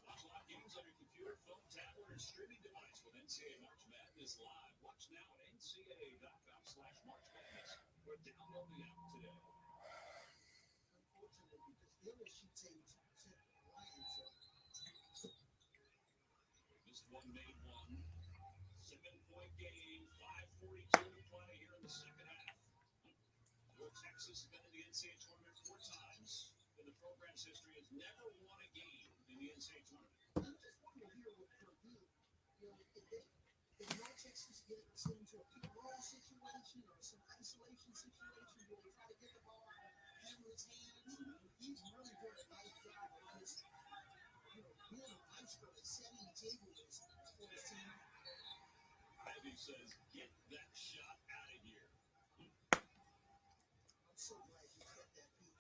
Watch live games on your computer, phone, tablet, or streaming device with NCAA March Madness Live. Watch now at ncaa.com/MarchMadness or download the app today. Unfortunately, because Gillis shoots 82% of the line, so Missed one, made one. 7-point game, 5:42 to play here in the second half. North Texas has been in the NCAA tournament 4 times. In the program's history, has never won a game in the NCAA tournament. I just want to hear what Purdue, if North Texas gets into a pick and roll situation or some isolation situation where they try to get the ball out of Hamlet's hands, he's really doing a nice job of just, being a maestro and setting the table for his team. Ivy says, get that shot out of here. I'm so glad you kept that beat.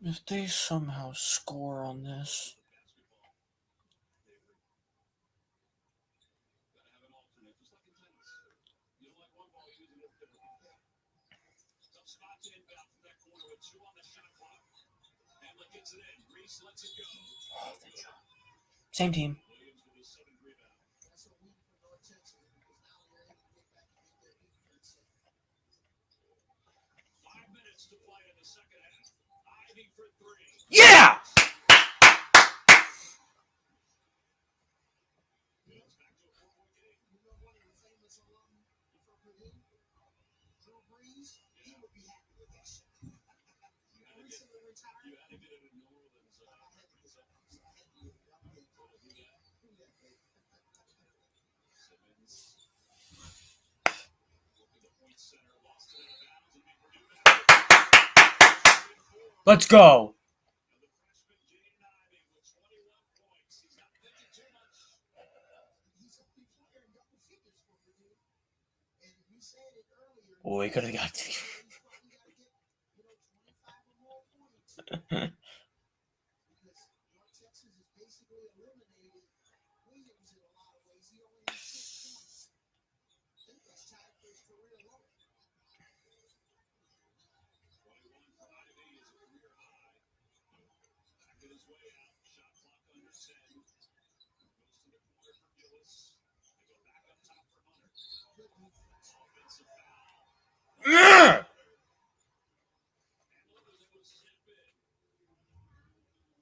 If they somehow score on this, Gotta have an alternate, just like in tennis. You don't like one ball, you use it differently. Tough spot to inbound from that corner with 2 on the shot clock. Hamlet gets it in. Reese lets it go. No good. same team. Williams with his 7th rebound. That's a win for North Texas because now they're able to get back and get their defense. 5 minutes to play in the second half. Ivy for 3. Yeah! Bills back to a 4-point game. You know one of the famous alum for Purdue? Drew Brees, he would be happy with that shot. You had to Recently retired. get it in New Orleans. I had to get it. I had to get it. I'm getting Who that? through that, baby. Simmons. Looking to point center. Lost it out of bounds. And Purdue back. Let's go. And the freshman Jaden Ivey with 21 points. He's not thinking too much. He's a big player in double figures for Purdue. And we said it earlier. Oh, he could have got. He's probably got to get, 25 or more points. Because North Texas has basically eliminated Williams in a lot of ways. He only has 6 points. I think that's tied for his career low. 21 for Ivy is a career high. Back in his way out. Shot clock under 10. Goes to the corner for Gillis. They go back up top for Hunter. Good defense. Offensive foul. Yeah! Hamlet was able to step in.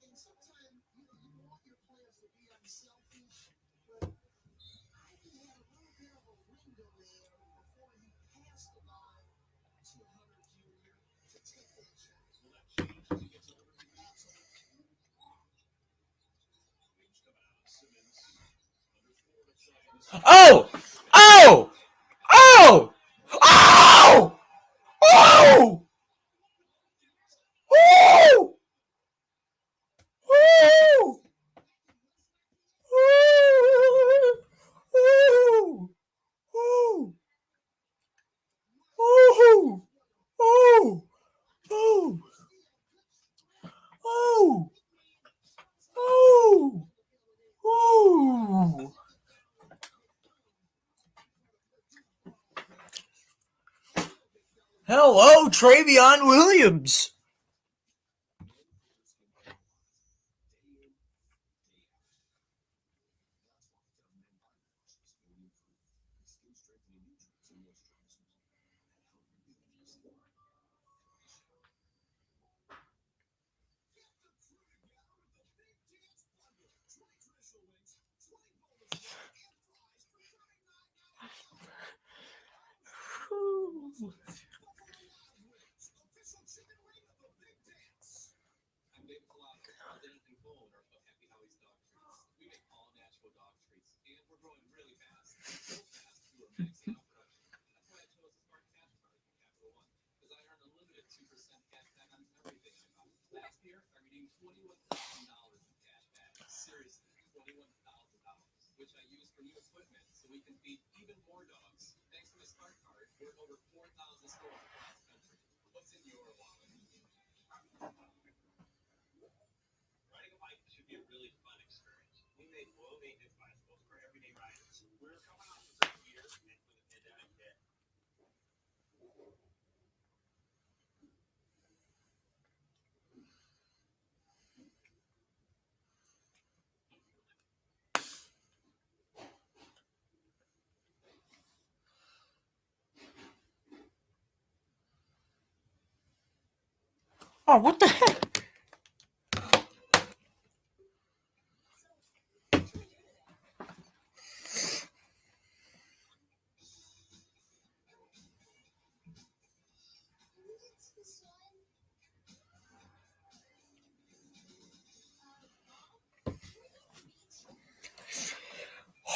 And sometimes, you want your players to be unselfish, but Ivy had a little bit of a window there before he passed the ball to Hunter Jr. to take that shot. Will that change as he gets older? Absolutely. Wings coming out. Simmons. Under 4 to play in the Oh! Oh! Oh! Oh! Oh! Oh! Oh! Oh! Oh! Oh! Oh! Oh! Oh! Oh! Oh! Hello, Travion Williams. anything full or Happy Howie's dog treats. We make all natural dog treats, and we're growing really fast. So fast, we were maxing out production. That's why I chose a smart cash card from Capital One, because I earn a limited 2% cash back on everything I buy. Last year, I redeemed $21,000 in cash back. Seriously, $21,000, which I use for new equipment so we can feed even more dogs. Thanks to my smart card, we're in over 4,000 stores across the country. What's in your wallet? Riding a bike should be a really fun experience. We made low maintenance bicycles for everyday riders. We're coming off a great year, and when the pandemic hit, Oh, what the heck?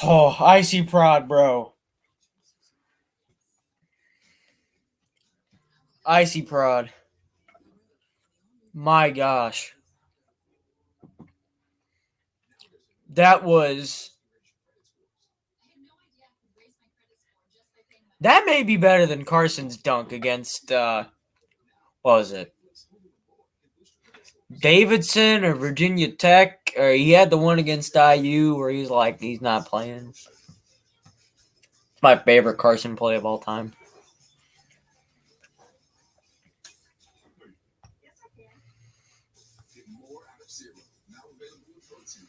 Oh, icy prod, bro. Icy prod. My gosh. That was. That may be better than Carson's dunk against, what was it? Davidson or Virginia Tech. Or he had the one against IU where he's like, he's not playing. It's my favorite Carson play of all time. Get more out of zero. Now available with protein.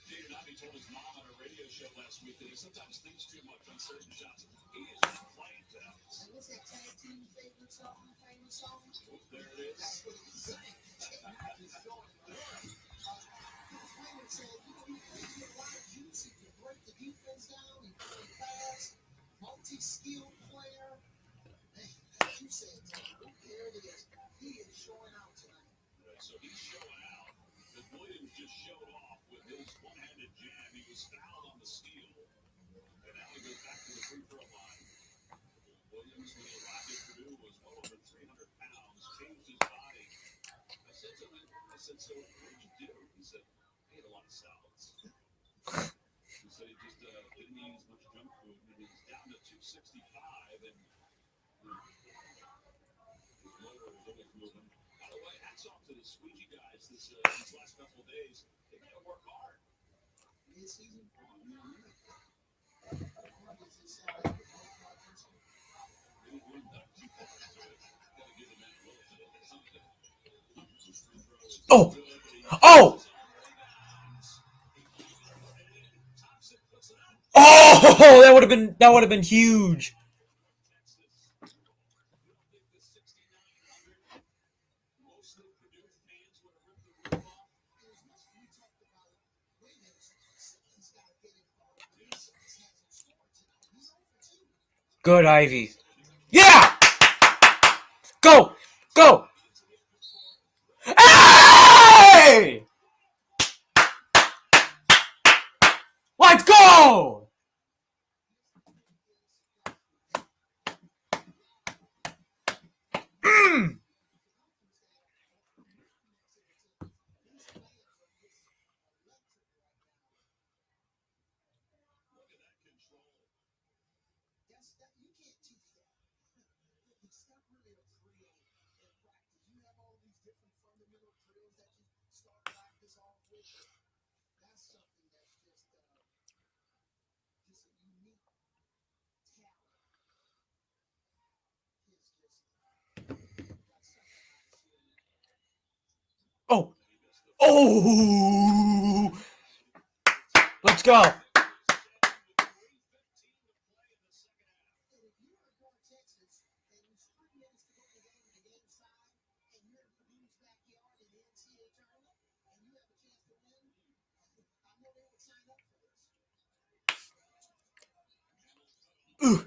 Jaden Ivey told his mom on a radio show last week that he sometimes thinks too much on certain shots. He is just playing to them. And what's that tag team favorite song? Famous song? There it is. That's what he's saying. He's going through it. Raymond said, you get a lot of juice if you break the defense down, you play fast, multi-skilled player. Hey, as you said, Tom, there it is. He is showing out tonight. So he's showing out. But Williams just showed off with his one-handed jam. He was fouled on the steal. And now he goes back to the free throw line. Williams, when he arrived at Purdue, was well over 300 pounds, changed his body. I said to him, so what did you do? He said, I ate a lot of salads. He said he just didn't eat as much junk food, and he was down to 265, and his motor was always moving. By the way, hats off to the squeegee guys these last couple of days. They got to work hard. Mid-season? Oh! Oh! Oh! That would have been huge. Good, Ivy. Yeah! Go! Go! Hey! Let's go! Mm. You can't teach that. It's not really a drill in practice. You have all these different fundamental drills that you start practice off with. That's something that's just a unique talent. It's just that's something I've seen. Oh! Oh! Let's go. And if you were going to Texas and there's 3 minutes to go in the game and the game's tied, and you're in Purdue's backyard in the NCAA tournament, and you have a chance to win, I know they would sign up for this. Ooh.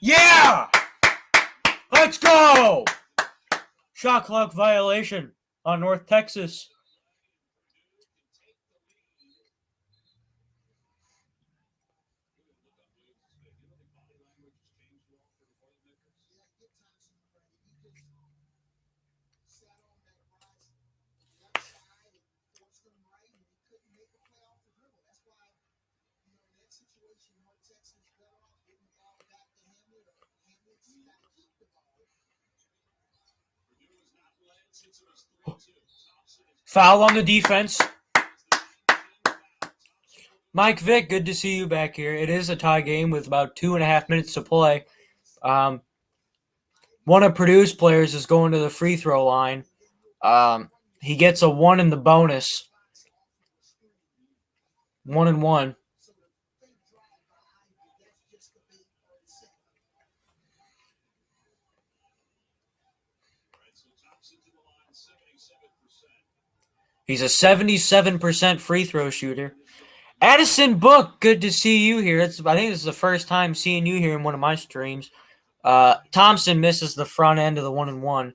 Yeah! Let's go! Shot clock violation on North Texas. Foul on the defense. Mike Vick, good to see you back here. It is a tie game with about 2.5 minutes to play. One of Purdue's players is going to the free throw line. He gets a 1 in the bonus. 1-1. He's a 77% free throw shooter. Addison Book, good to see you here. I think this is the first time seeing you here in one of my streams. Thompson misses the front end of the 1-1.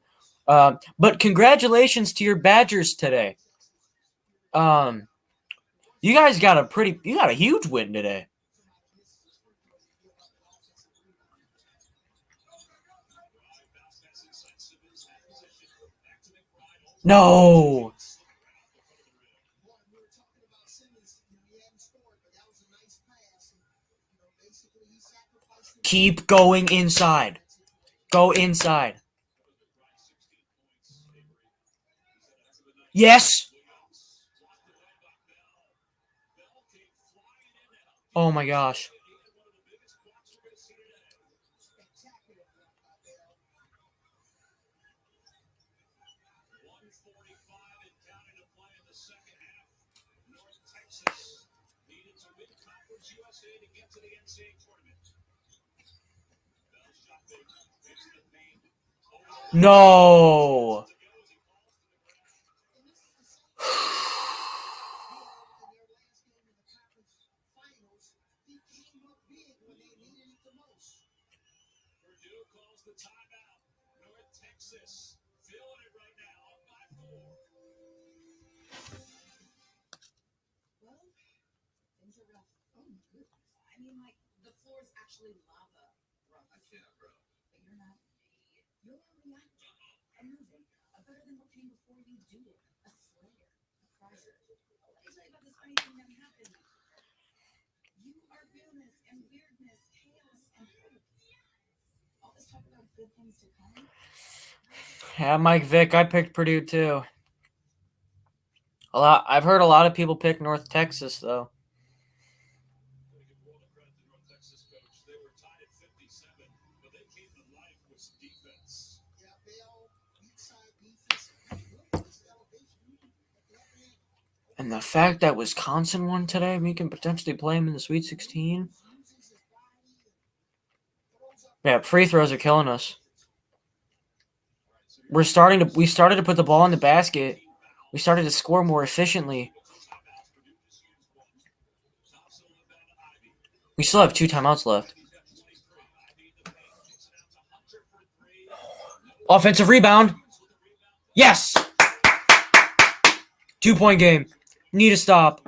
But congratulations to your Badgers today. You guys got a huge win today. No. Keep going inside. Go inside. Yes. Oh my gosh. No. I mean, like, the floor is actually lava. Yeah, bro. But you're not. You're already active and moving. Better than what came before you do. A slayer. A crier. Let me tell you about this funny thing that happened. You are realness and weirdness, chaos and hope. All this talk about good things to come. Yeah, Mike Vick, I picked Purdue too. I've heard a lot of people pick North Texas though. And the fact that Wisconsin won today, we can potentially play them in the Sweet 16. Yeah, free throws are killing us. We started to put the ball in the basket. We started to score more efficiently. We still have 2 timeouts left. Offensive rebound. Yes! 2-point game. Need to stop.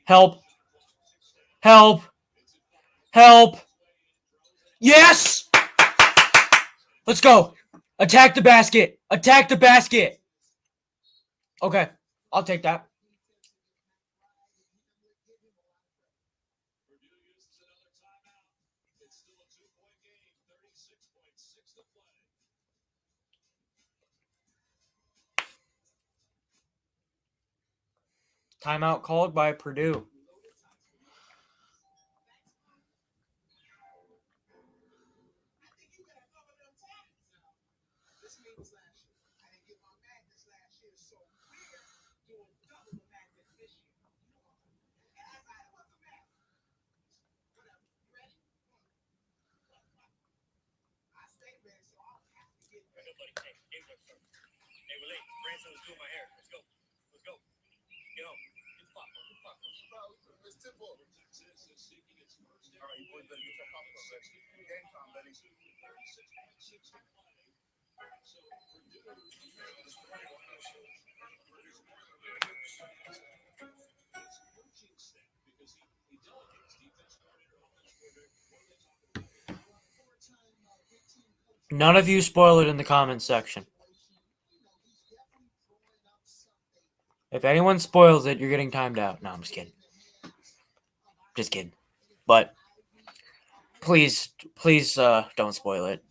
Help. Help. Help. Yes! Let's go. Attack the basket. Attack the basket. Okay. I'll take that. Timeout called by Purdue. None of you spoil it in the comments section. If anyone spoils it, you're getting timed out. No, I'm just kidding. Just kidding. But please, don't spoil it.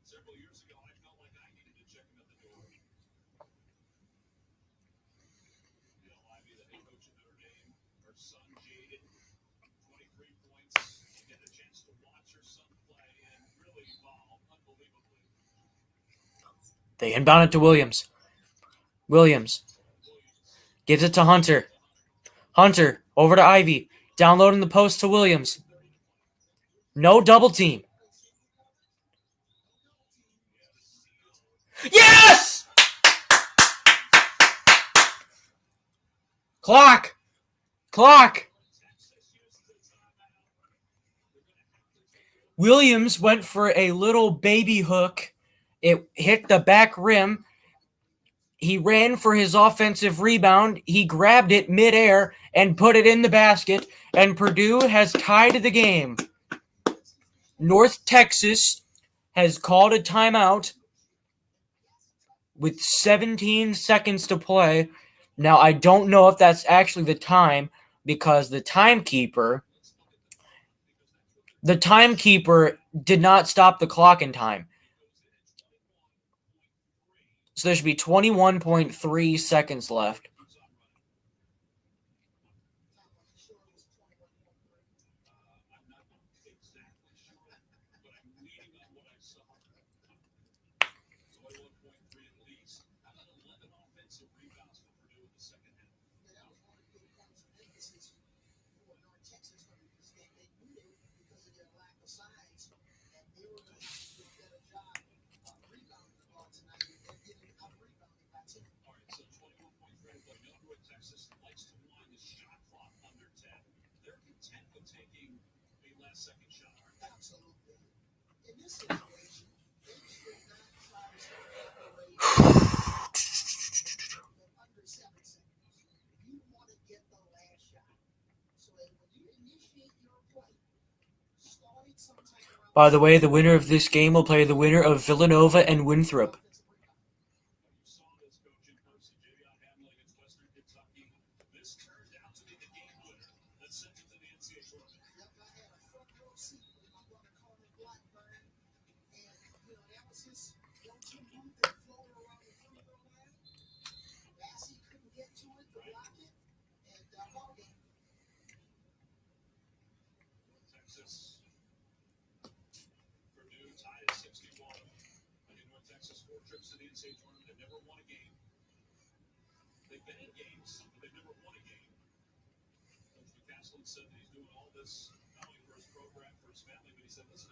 Several years ago, I felt like I needed to check him at the door. Ivy, the head coach of Notre Dame, her son Jaden, 23 points. Get a chance to watch her son play and really evolve unbelievably. They inbound it to Williams. Williams gives it to Hunter. Hunter over to Ivy. Downloading the post to Williams. No double team. Yes! Clock. Williams went for a little baby hook. It hit the back rim. He ran for his offensive rebound. He grabbed it midair and put it in the basket. And Purdue has tied the game. North Texas has called a timeout with 17 seconds to play. Now, I don't know if that's actually the time because the timekeeper did not stop the clock in time. So there should be 21.3 seconds left. By the way, the winner of this game will play the winner of Villanova and Winthrop. Purdue tied at 61. North Texas 4 trips to the NCAA tournament. They've never won a game. They've been in games, but they've never won a game. Coach McCaslin said that he's doing all this not only for his program, for his family, but he said, listen,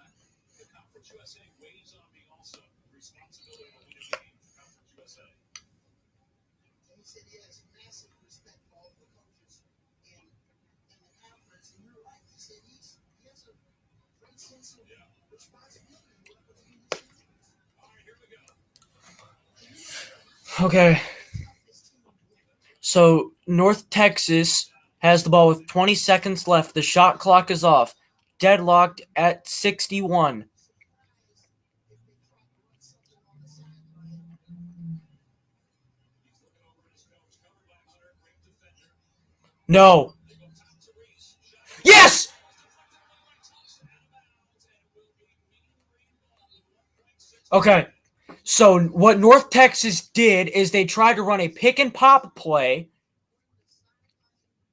the Conference USA weighs on me also. The responsibility to win a game for Conference USA. He said he has massive respect for all the coaches in the conference. And you're right. He said he has a great sense of responsibility. All right, here we go. Okay. So North Texas has the ball with 20 seconds left. The shot clock is off. Deadlocked at 61. No. Yes! Okay. So what North Texas did is they tried to run a pick and pop play.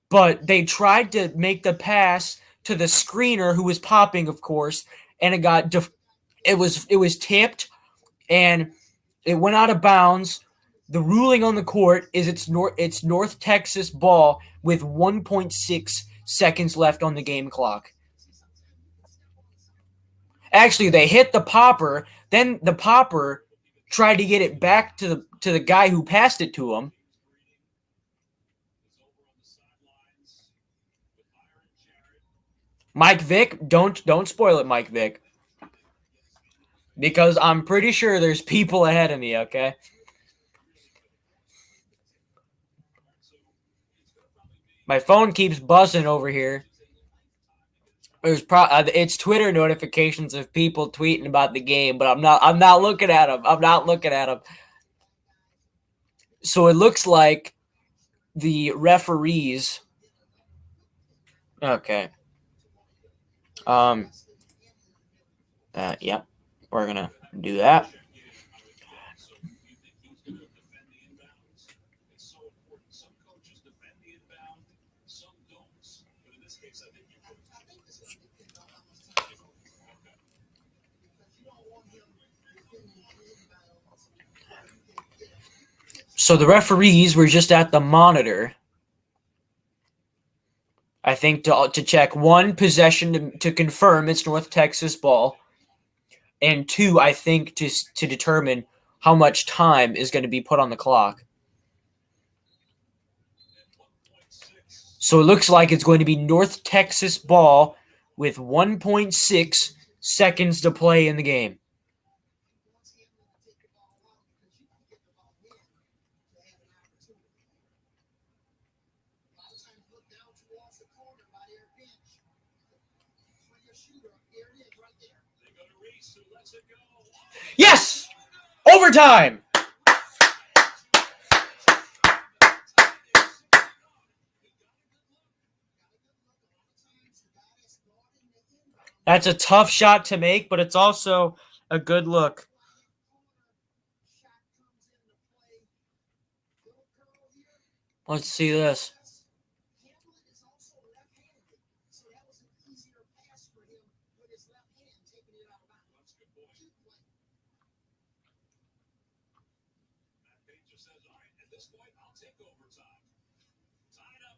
but they tried to make the pass to the screener who was popping, of course, and it was tipped and it went out of bounds. The ruling on the court is it's North Texas ball with 1.6 seconds left on the game clock. Actually, they hit the popper. Then the popper tried to get it back to the guy who passed it to him. Mike Vick, don't spoil it, Mike Vick. Because I'm pretty sure there's people ahead of me, okay? My phone keeps buzzing over here. It's Twitter notifications of people tweeting about the game, but I'm not looking at them. I'm not looking at them. So it looks like the referees. Okay. Yep. We're gonna do that. So the referees were just at the monitor, I think, to check one possession to confirm it's North Texas ball, and two, I think, to determine how much time is going to be put on the clock. So it looks like it's going to be North Texas ball with 1.6 seconds to play in the game. Yes! Overtime! That's a tough shot to make, but it's also a good look. Let's see this.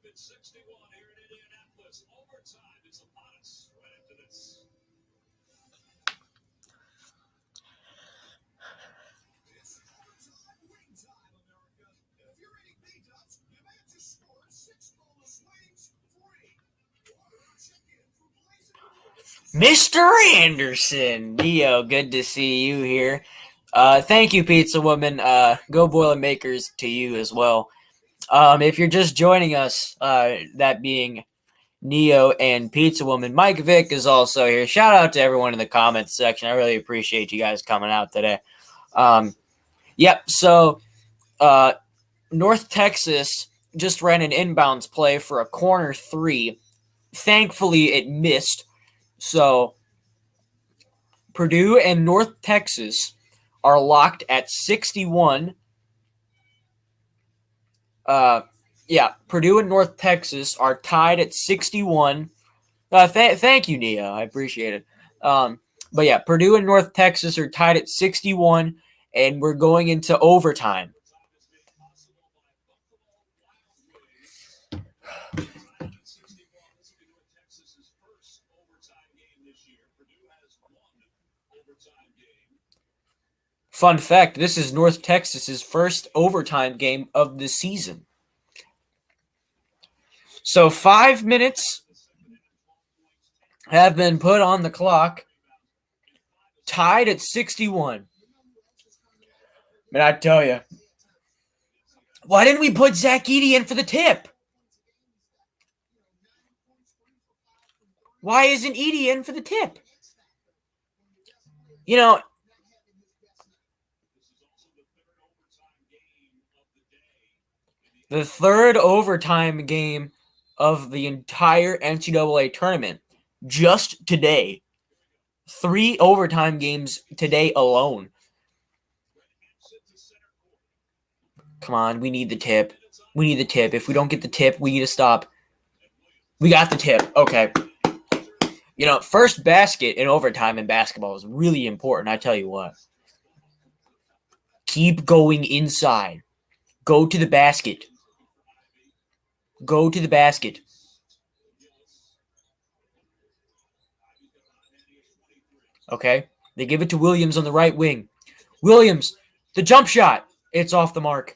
At 61 here in Indianapolis. Overtime. It's upon us right after this. It's overtime wing time, America. If you're eating B-dubs, you may have just scored 6 boneless wings free. Order a chicken from Blazing Mr. Anderson. Neo, good to see you here. Thank you, Pizza Woman. Go Boilermakers to you as well. If you're just joining us, that being Neo and Pizza Woman, Mike Vick is also here. Shout out to everyone in the comments section. I really appreciate you guys coming out today. Yep, so North Texas just ran an inbounds play for a corner three. Thankfully, it missed. So Purdue and North Texas are locked at 61. Purdue and North Texas are tied at 61. Thank you, Nia. I appreciate it. But yeah, Purdue and North Texas are tied at 61, and we're going into overtime. Fun fact, this is North Texas's first overtime game of the season. So 5 minutes have been put on the clock, tied at 61. But I tell you, why didn't we put Zach Edey in for the tip? Why isn't Edey in for the tip? You know, the third overtime game of the entire NCAA tournament, just today. 3 overtime games today alone. Come on, we need the tip. We need the tip. If we don't get the tip, we need to stop. We got the tip. Okay. You know, first basket in overtime in basketball is really important. I tell you what. Keep going inside. Go to the basket. Go to the basket. Okay. They give it to Williams on the right wing. Williams, the jump shot. It's off the mark.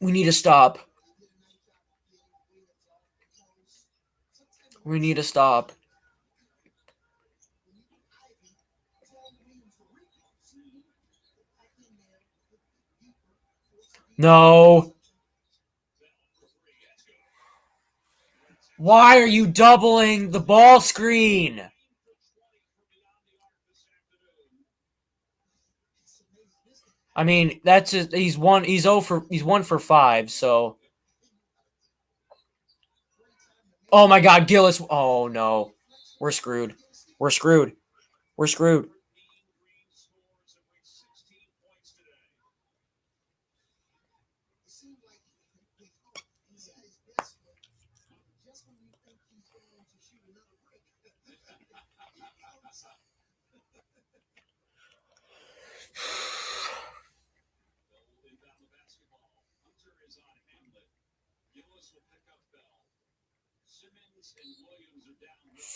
We need to stop. We need to stop. No. Why are you doubling the ball screen? I mean, that's just, he's 1 for 5, so. Oh my god, Gillis. Oh no. We're screwed. We're screwed. We're screwed.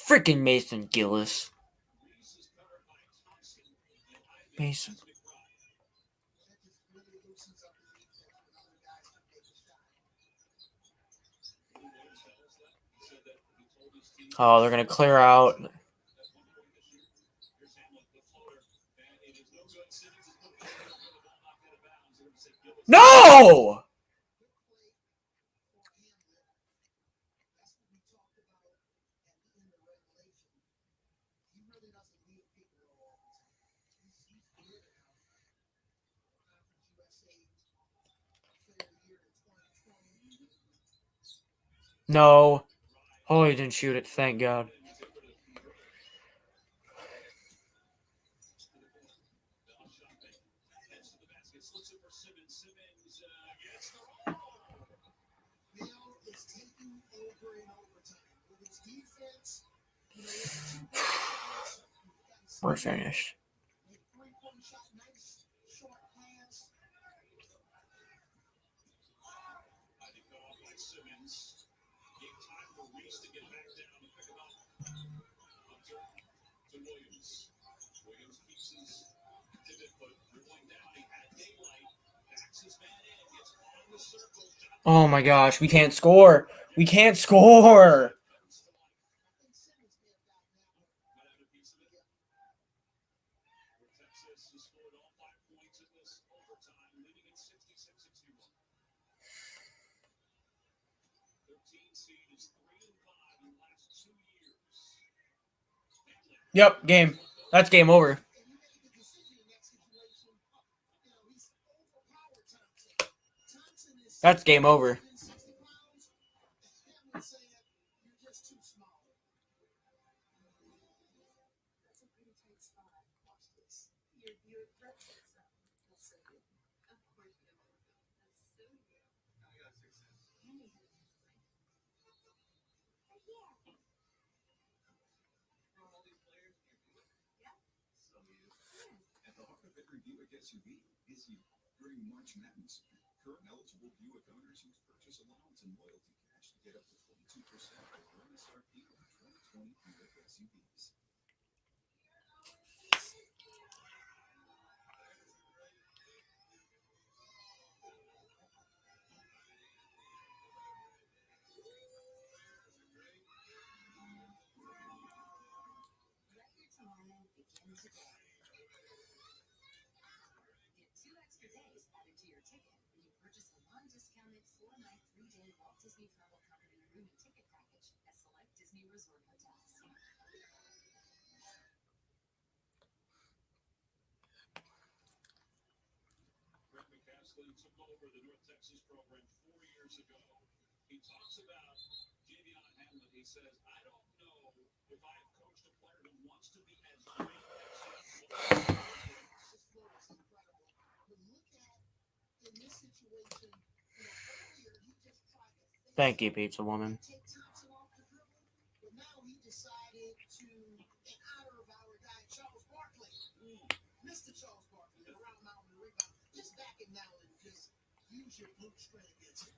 Freaking Mason Gillis. Mason. Oh, they're going to clear out. No! No. Oh, he didn't shoot it. Thank God. We're finished. Oh my gosh, we can't score. We can't score. Yep, game. That's game over. That's game over. At the heart of every Buick SUV is you. During March Madness, current eligible Buick owners use purchase allowance and loyalty cash to get up to 22% over MSRP on 2020 Buick SUVs. Took over the North Texas program 4 years ago. He talks about Javion Hamlin. He says, I don't know if I have coached a player who wants to be as great as he Thank you, pizza woman. Take Thompson off the dribble, but now he decided to, in honor of our guy Charles Barkley, Mr. Charles Barkley, around mountain and rebound, just back him now and just use your brute strength against him.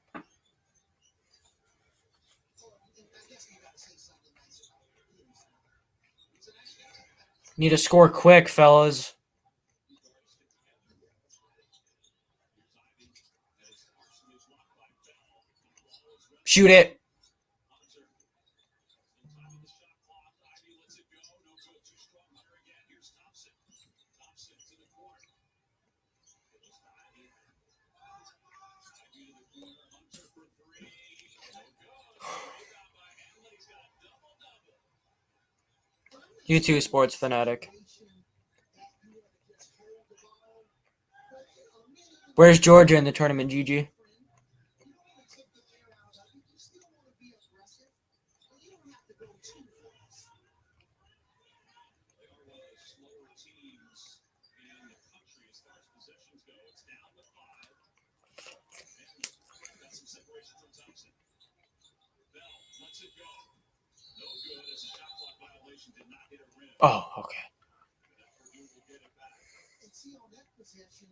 Or, and I guess we got to say something nice about him. He's a nice guy. Need to score quick, fellas. Shoot it. You too, sports fanatic. Where's Georgia in the tournament, Gigi? Oh, okay. And see on that possession,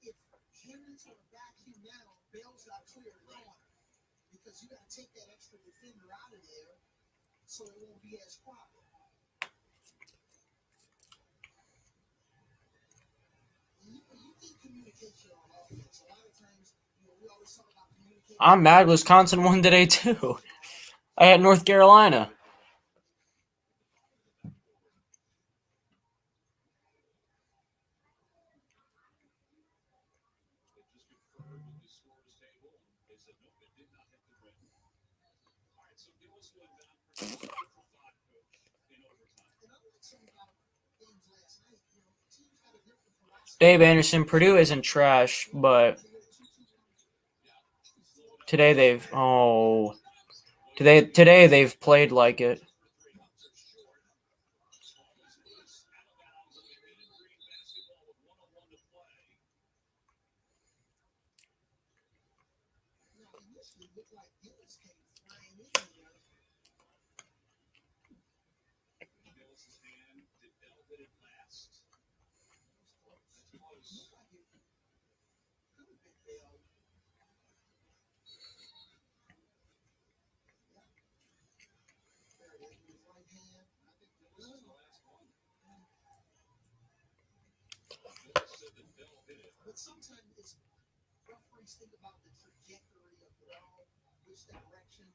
if Henry's going to back you now, Bell's got to clear the corner because you got to take that extra defender out of there so it won't be as crowded. You need communication on offense. A lot of times, we always talk about communication. I'm mad Wisconsin won today, too. I had North Carolina. Dave Anderson, Purdue isn't trash, but today they've played like it. But sometimes it's referees think about the trajectory of the ball, which direction.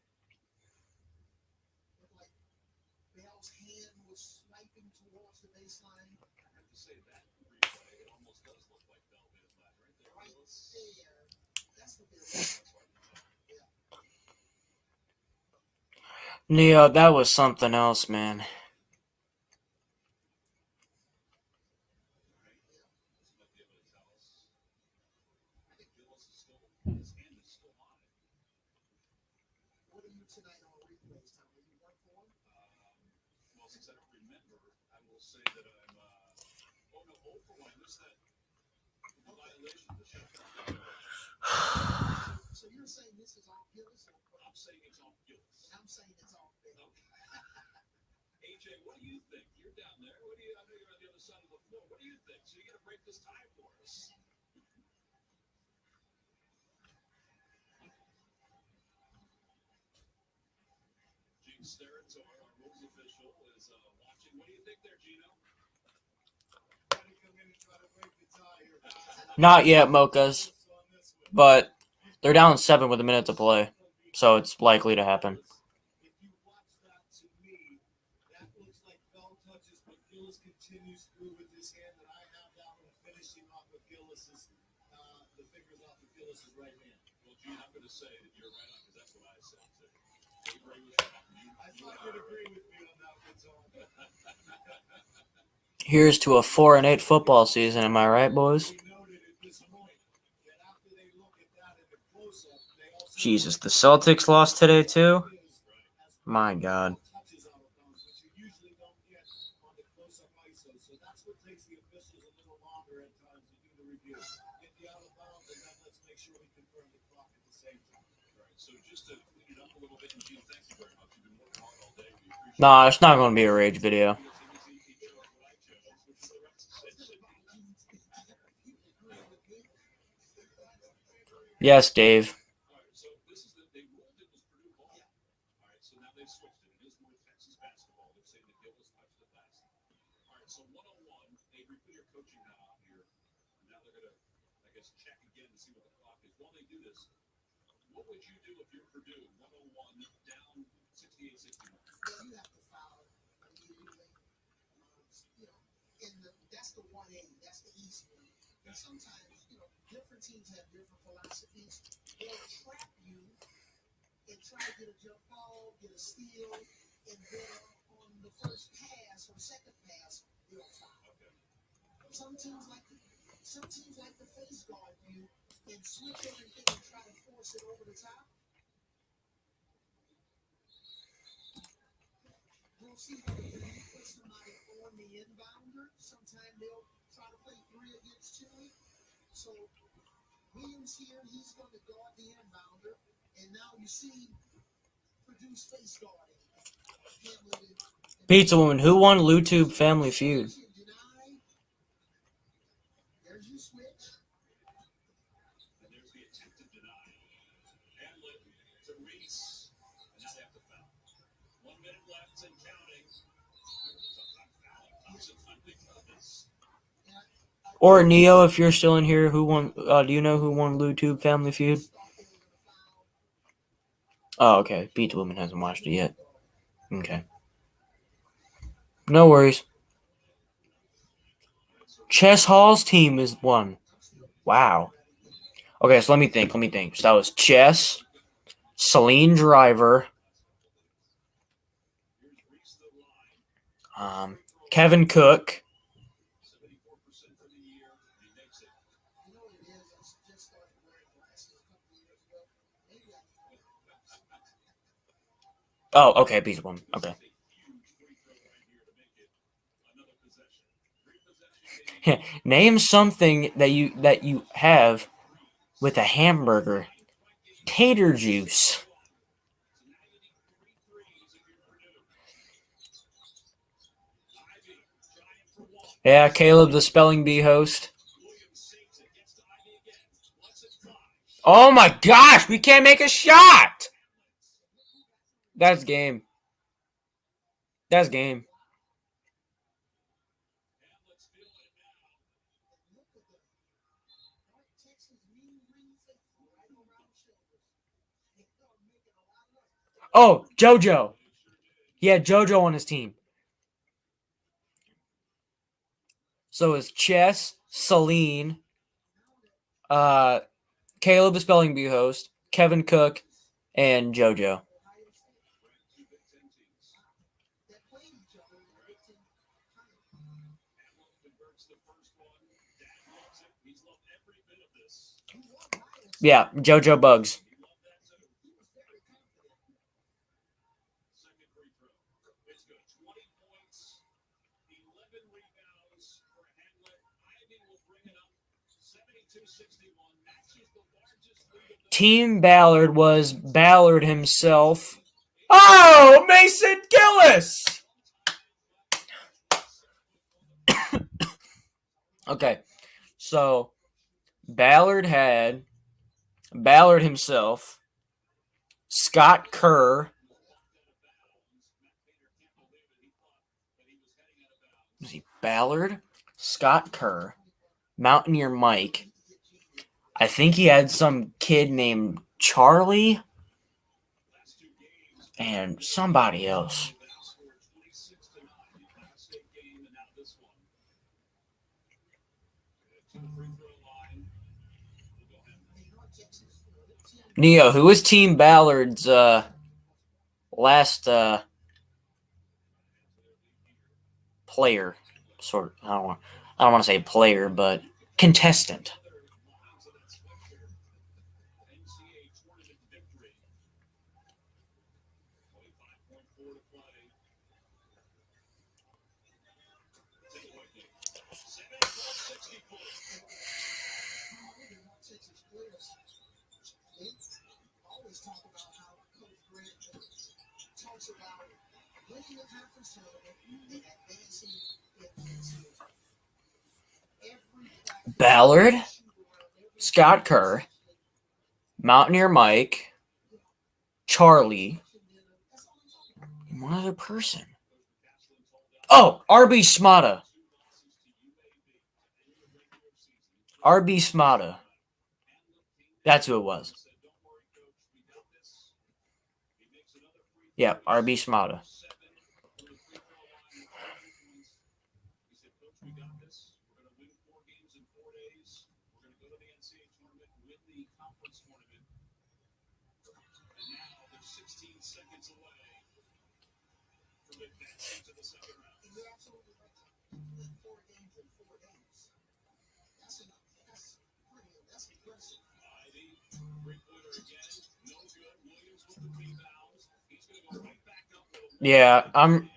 But like Bell's hand was swiping towards the baseline. I have to say that replay, it almost does look like Bell hit it back right there. Right there. That's what they're looking for. Neo, that was something else, man. What are you tonight on replays, Tom? Are you one for him? Well, since I don't remember, I will say that I'm, oh no, for one, what's that? The violation of the shot. So you're saying this is off Gillis? I'm saying it's off Gillis. I'm saying it's off Bell. AJ, what do you think? You're down there. I know you're on the other side of the floor. What do you think? So you got to break this tie for us. Gene Sterritz, our rules official, is watching. What do you think there, Gino? Try to come in and try to break the tie here, guys. Not yet, Mochas. But they're down 7 with a minute to play, so it's likely to happen. If you watch that, to me, that looks like Bell touches, but Gillis continues through with his hand, and I have that one finishing off of Gillis's, the fingers off of Gillis's right hand. Well, Gene, I'm going to say that you're right on because that's what I said too. I agree with you. I thought you'd agree with me on that one, Tom. Here's to a 4-8 football season. Am I right, boys? We noted at this point that after they look at that in the close-up, they also Jesus, the Celtics lost today too? My God. touches out of bounds, which you usually don't get on the close-up ISO. So that's what takes the officials a little longer at times to do the review. Get the out of bounds, and then let's make sure we confirm the clock at the same time. Right. So just to Nah, it's not going to be a rage video. Yes, Dave. All right, so this is they ruled it was Purdue ball. All right, so now they've switched it. It is more Texas basketball. They're saying that Gillis touched it last. All right, so 101. Avery, put your coaching hat on here. And now they're gonna, I guess, check again to see what the clock is. While they do this, what would you do if you're Purdue? 101 down 68-61. Well, you have to foul immediately. That's the 180. That's the easy one. And sometimes, different teams have different philosophies. They'll trap you and try to get a jump ball, get a steal, and then on the first pass or second pass, they'll foul. Some teams like to face guard you and switch everything and try to force it over the top. We'll see whether you put somebody on the inbounder. Sometimes they'll try to play 3 against 2. So Williams here, he's going to guard the inbounder, and now you see Purdue's face guarding. Pizza Woman, who won LuTube Family Feud? There's your switch. And there's the attempted deny. Hamlet to Reese. And now they have to foul. 1 minute left and counting. Sometimes foul. Sometimes this. Or Neo, if you're still in here, who won? Do you know who won LuTube Family Feud? Oh, okay. Pizza Woman hasn't watched it yet. Okay. No worries. Chess Hall's team is one. Wow. Okay, so let me think. So that was Chess, Celine Driver, Kevin Cook. Oh, okay, Pizza Woman. Okay. Name something that you have with a hamburger. Tater juice. Yeah, Caleb, the Spelling Bee host. Oh my gosh, we can't make a shot! That's game. That's game. Oh, JoJo. He had JoJo on his team. So it's Chess, Celine, Caleb, the Spelling Bee host, Kevin Cook, and JoJo. Yeah, JoJo Bugs. Team Ballard was Ballard himself. Oh, Mason Gillis! Okay, so Ballard had Ballard himself, Scott Kerr. Was he Ballard? Scott Kerr, Mountaineer Mike. I think he had some kid named Charlie and somebody else. Neo, who was Team Ballard's last player? Sort of, I don't want to say player, but contestant. about winning the conference tournament and advancing in NCAA. Every practice, Ballard, shoot around every Scott Kerr, Mountaineer Mike, Charlie, that's all I'm talking about. and one other person. Oh, RB Smata. RB Smata. That's who it was. Yeah, RB Smata. And you're absolutely right. You win 4 games in 4 days. That's enough. That's impressive. Yeah, I'm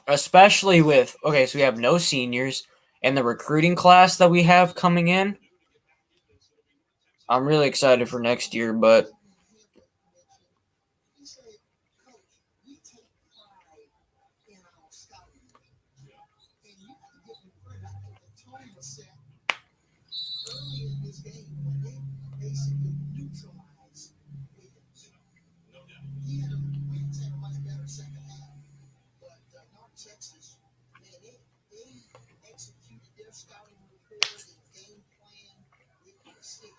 especially with okay, so we have no seniors and the recruiting class that we have coming in. I'm really excited for next year, but You say, Coach, we take pride in our scouting. And you got to give them credit. I think the tone was set early in this game when they basically neutralized Williams. Williams had a much better second half. But North Texas, man, they executed their scouting report and game plan with precision.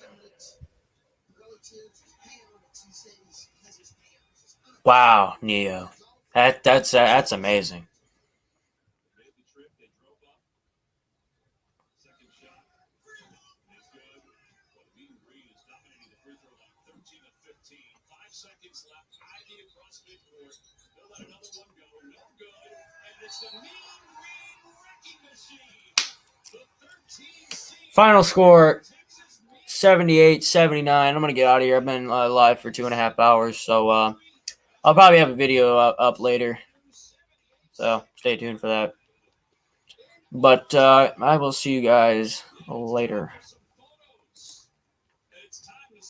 Hamlet's relatives, his parents, he says he has his parents. wow, Neo. That's amazing. Final score 78-79. I'm going to get out of here. I've been live for 2.5 hours, so I'll probably have a video up later. So stay tuned for that. But I will see you guys later.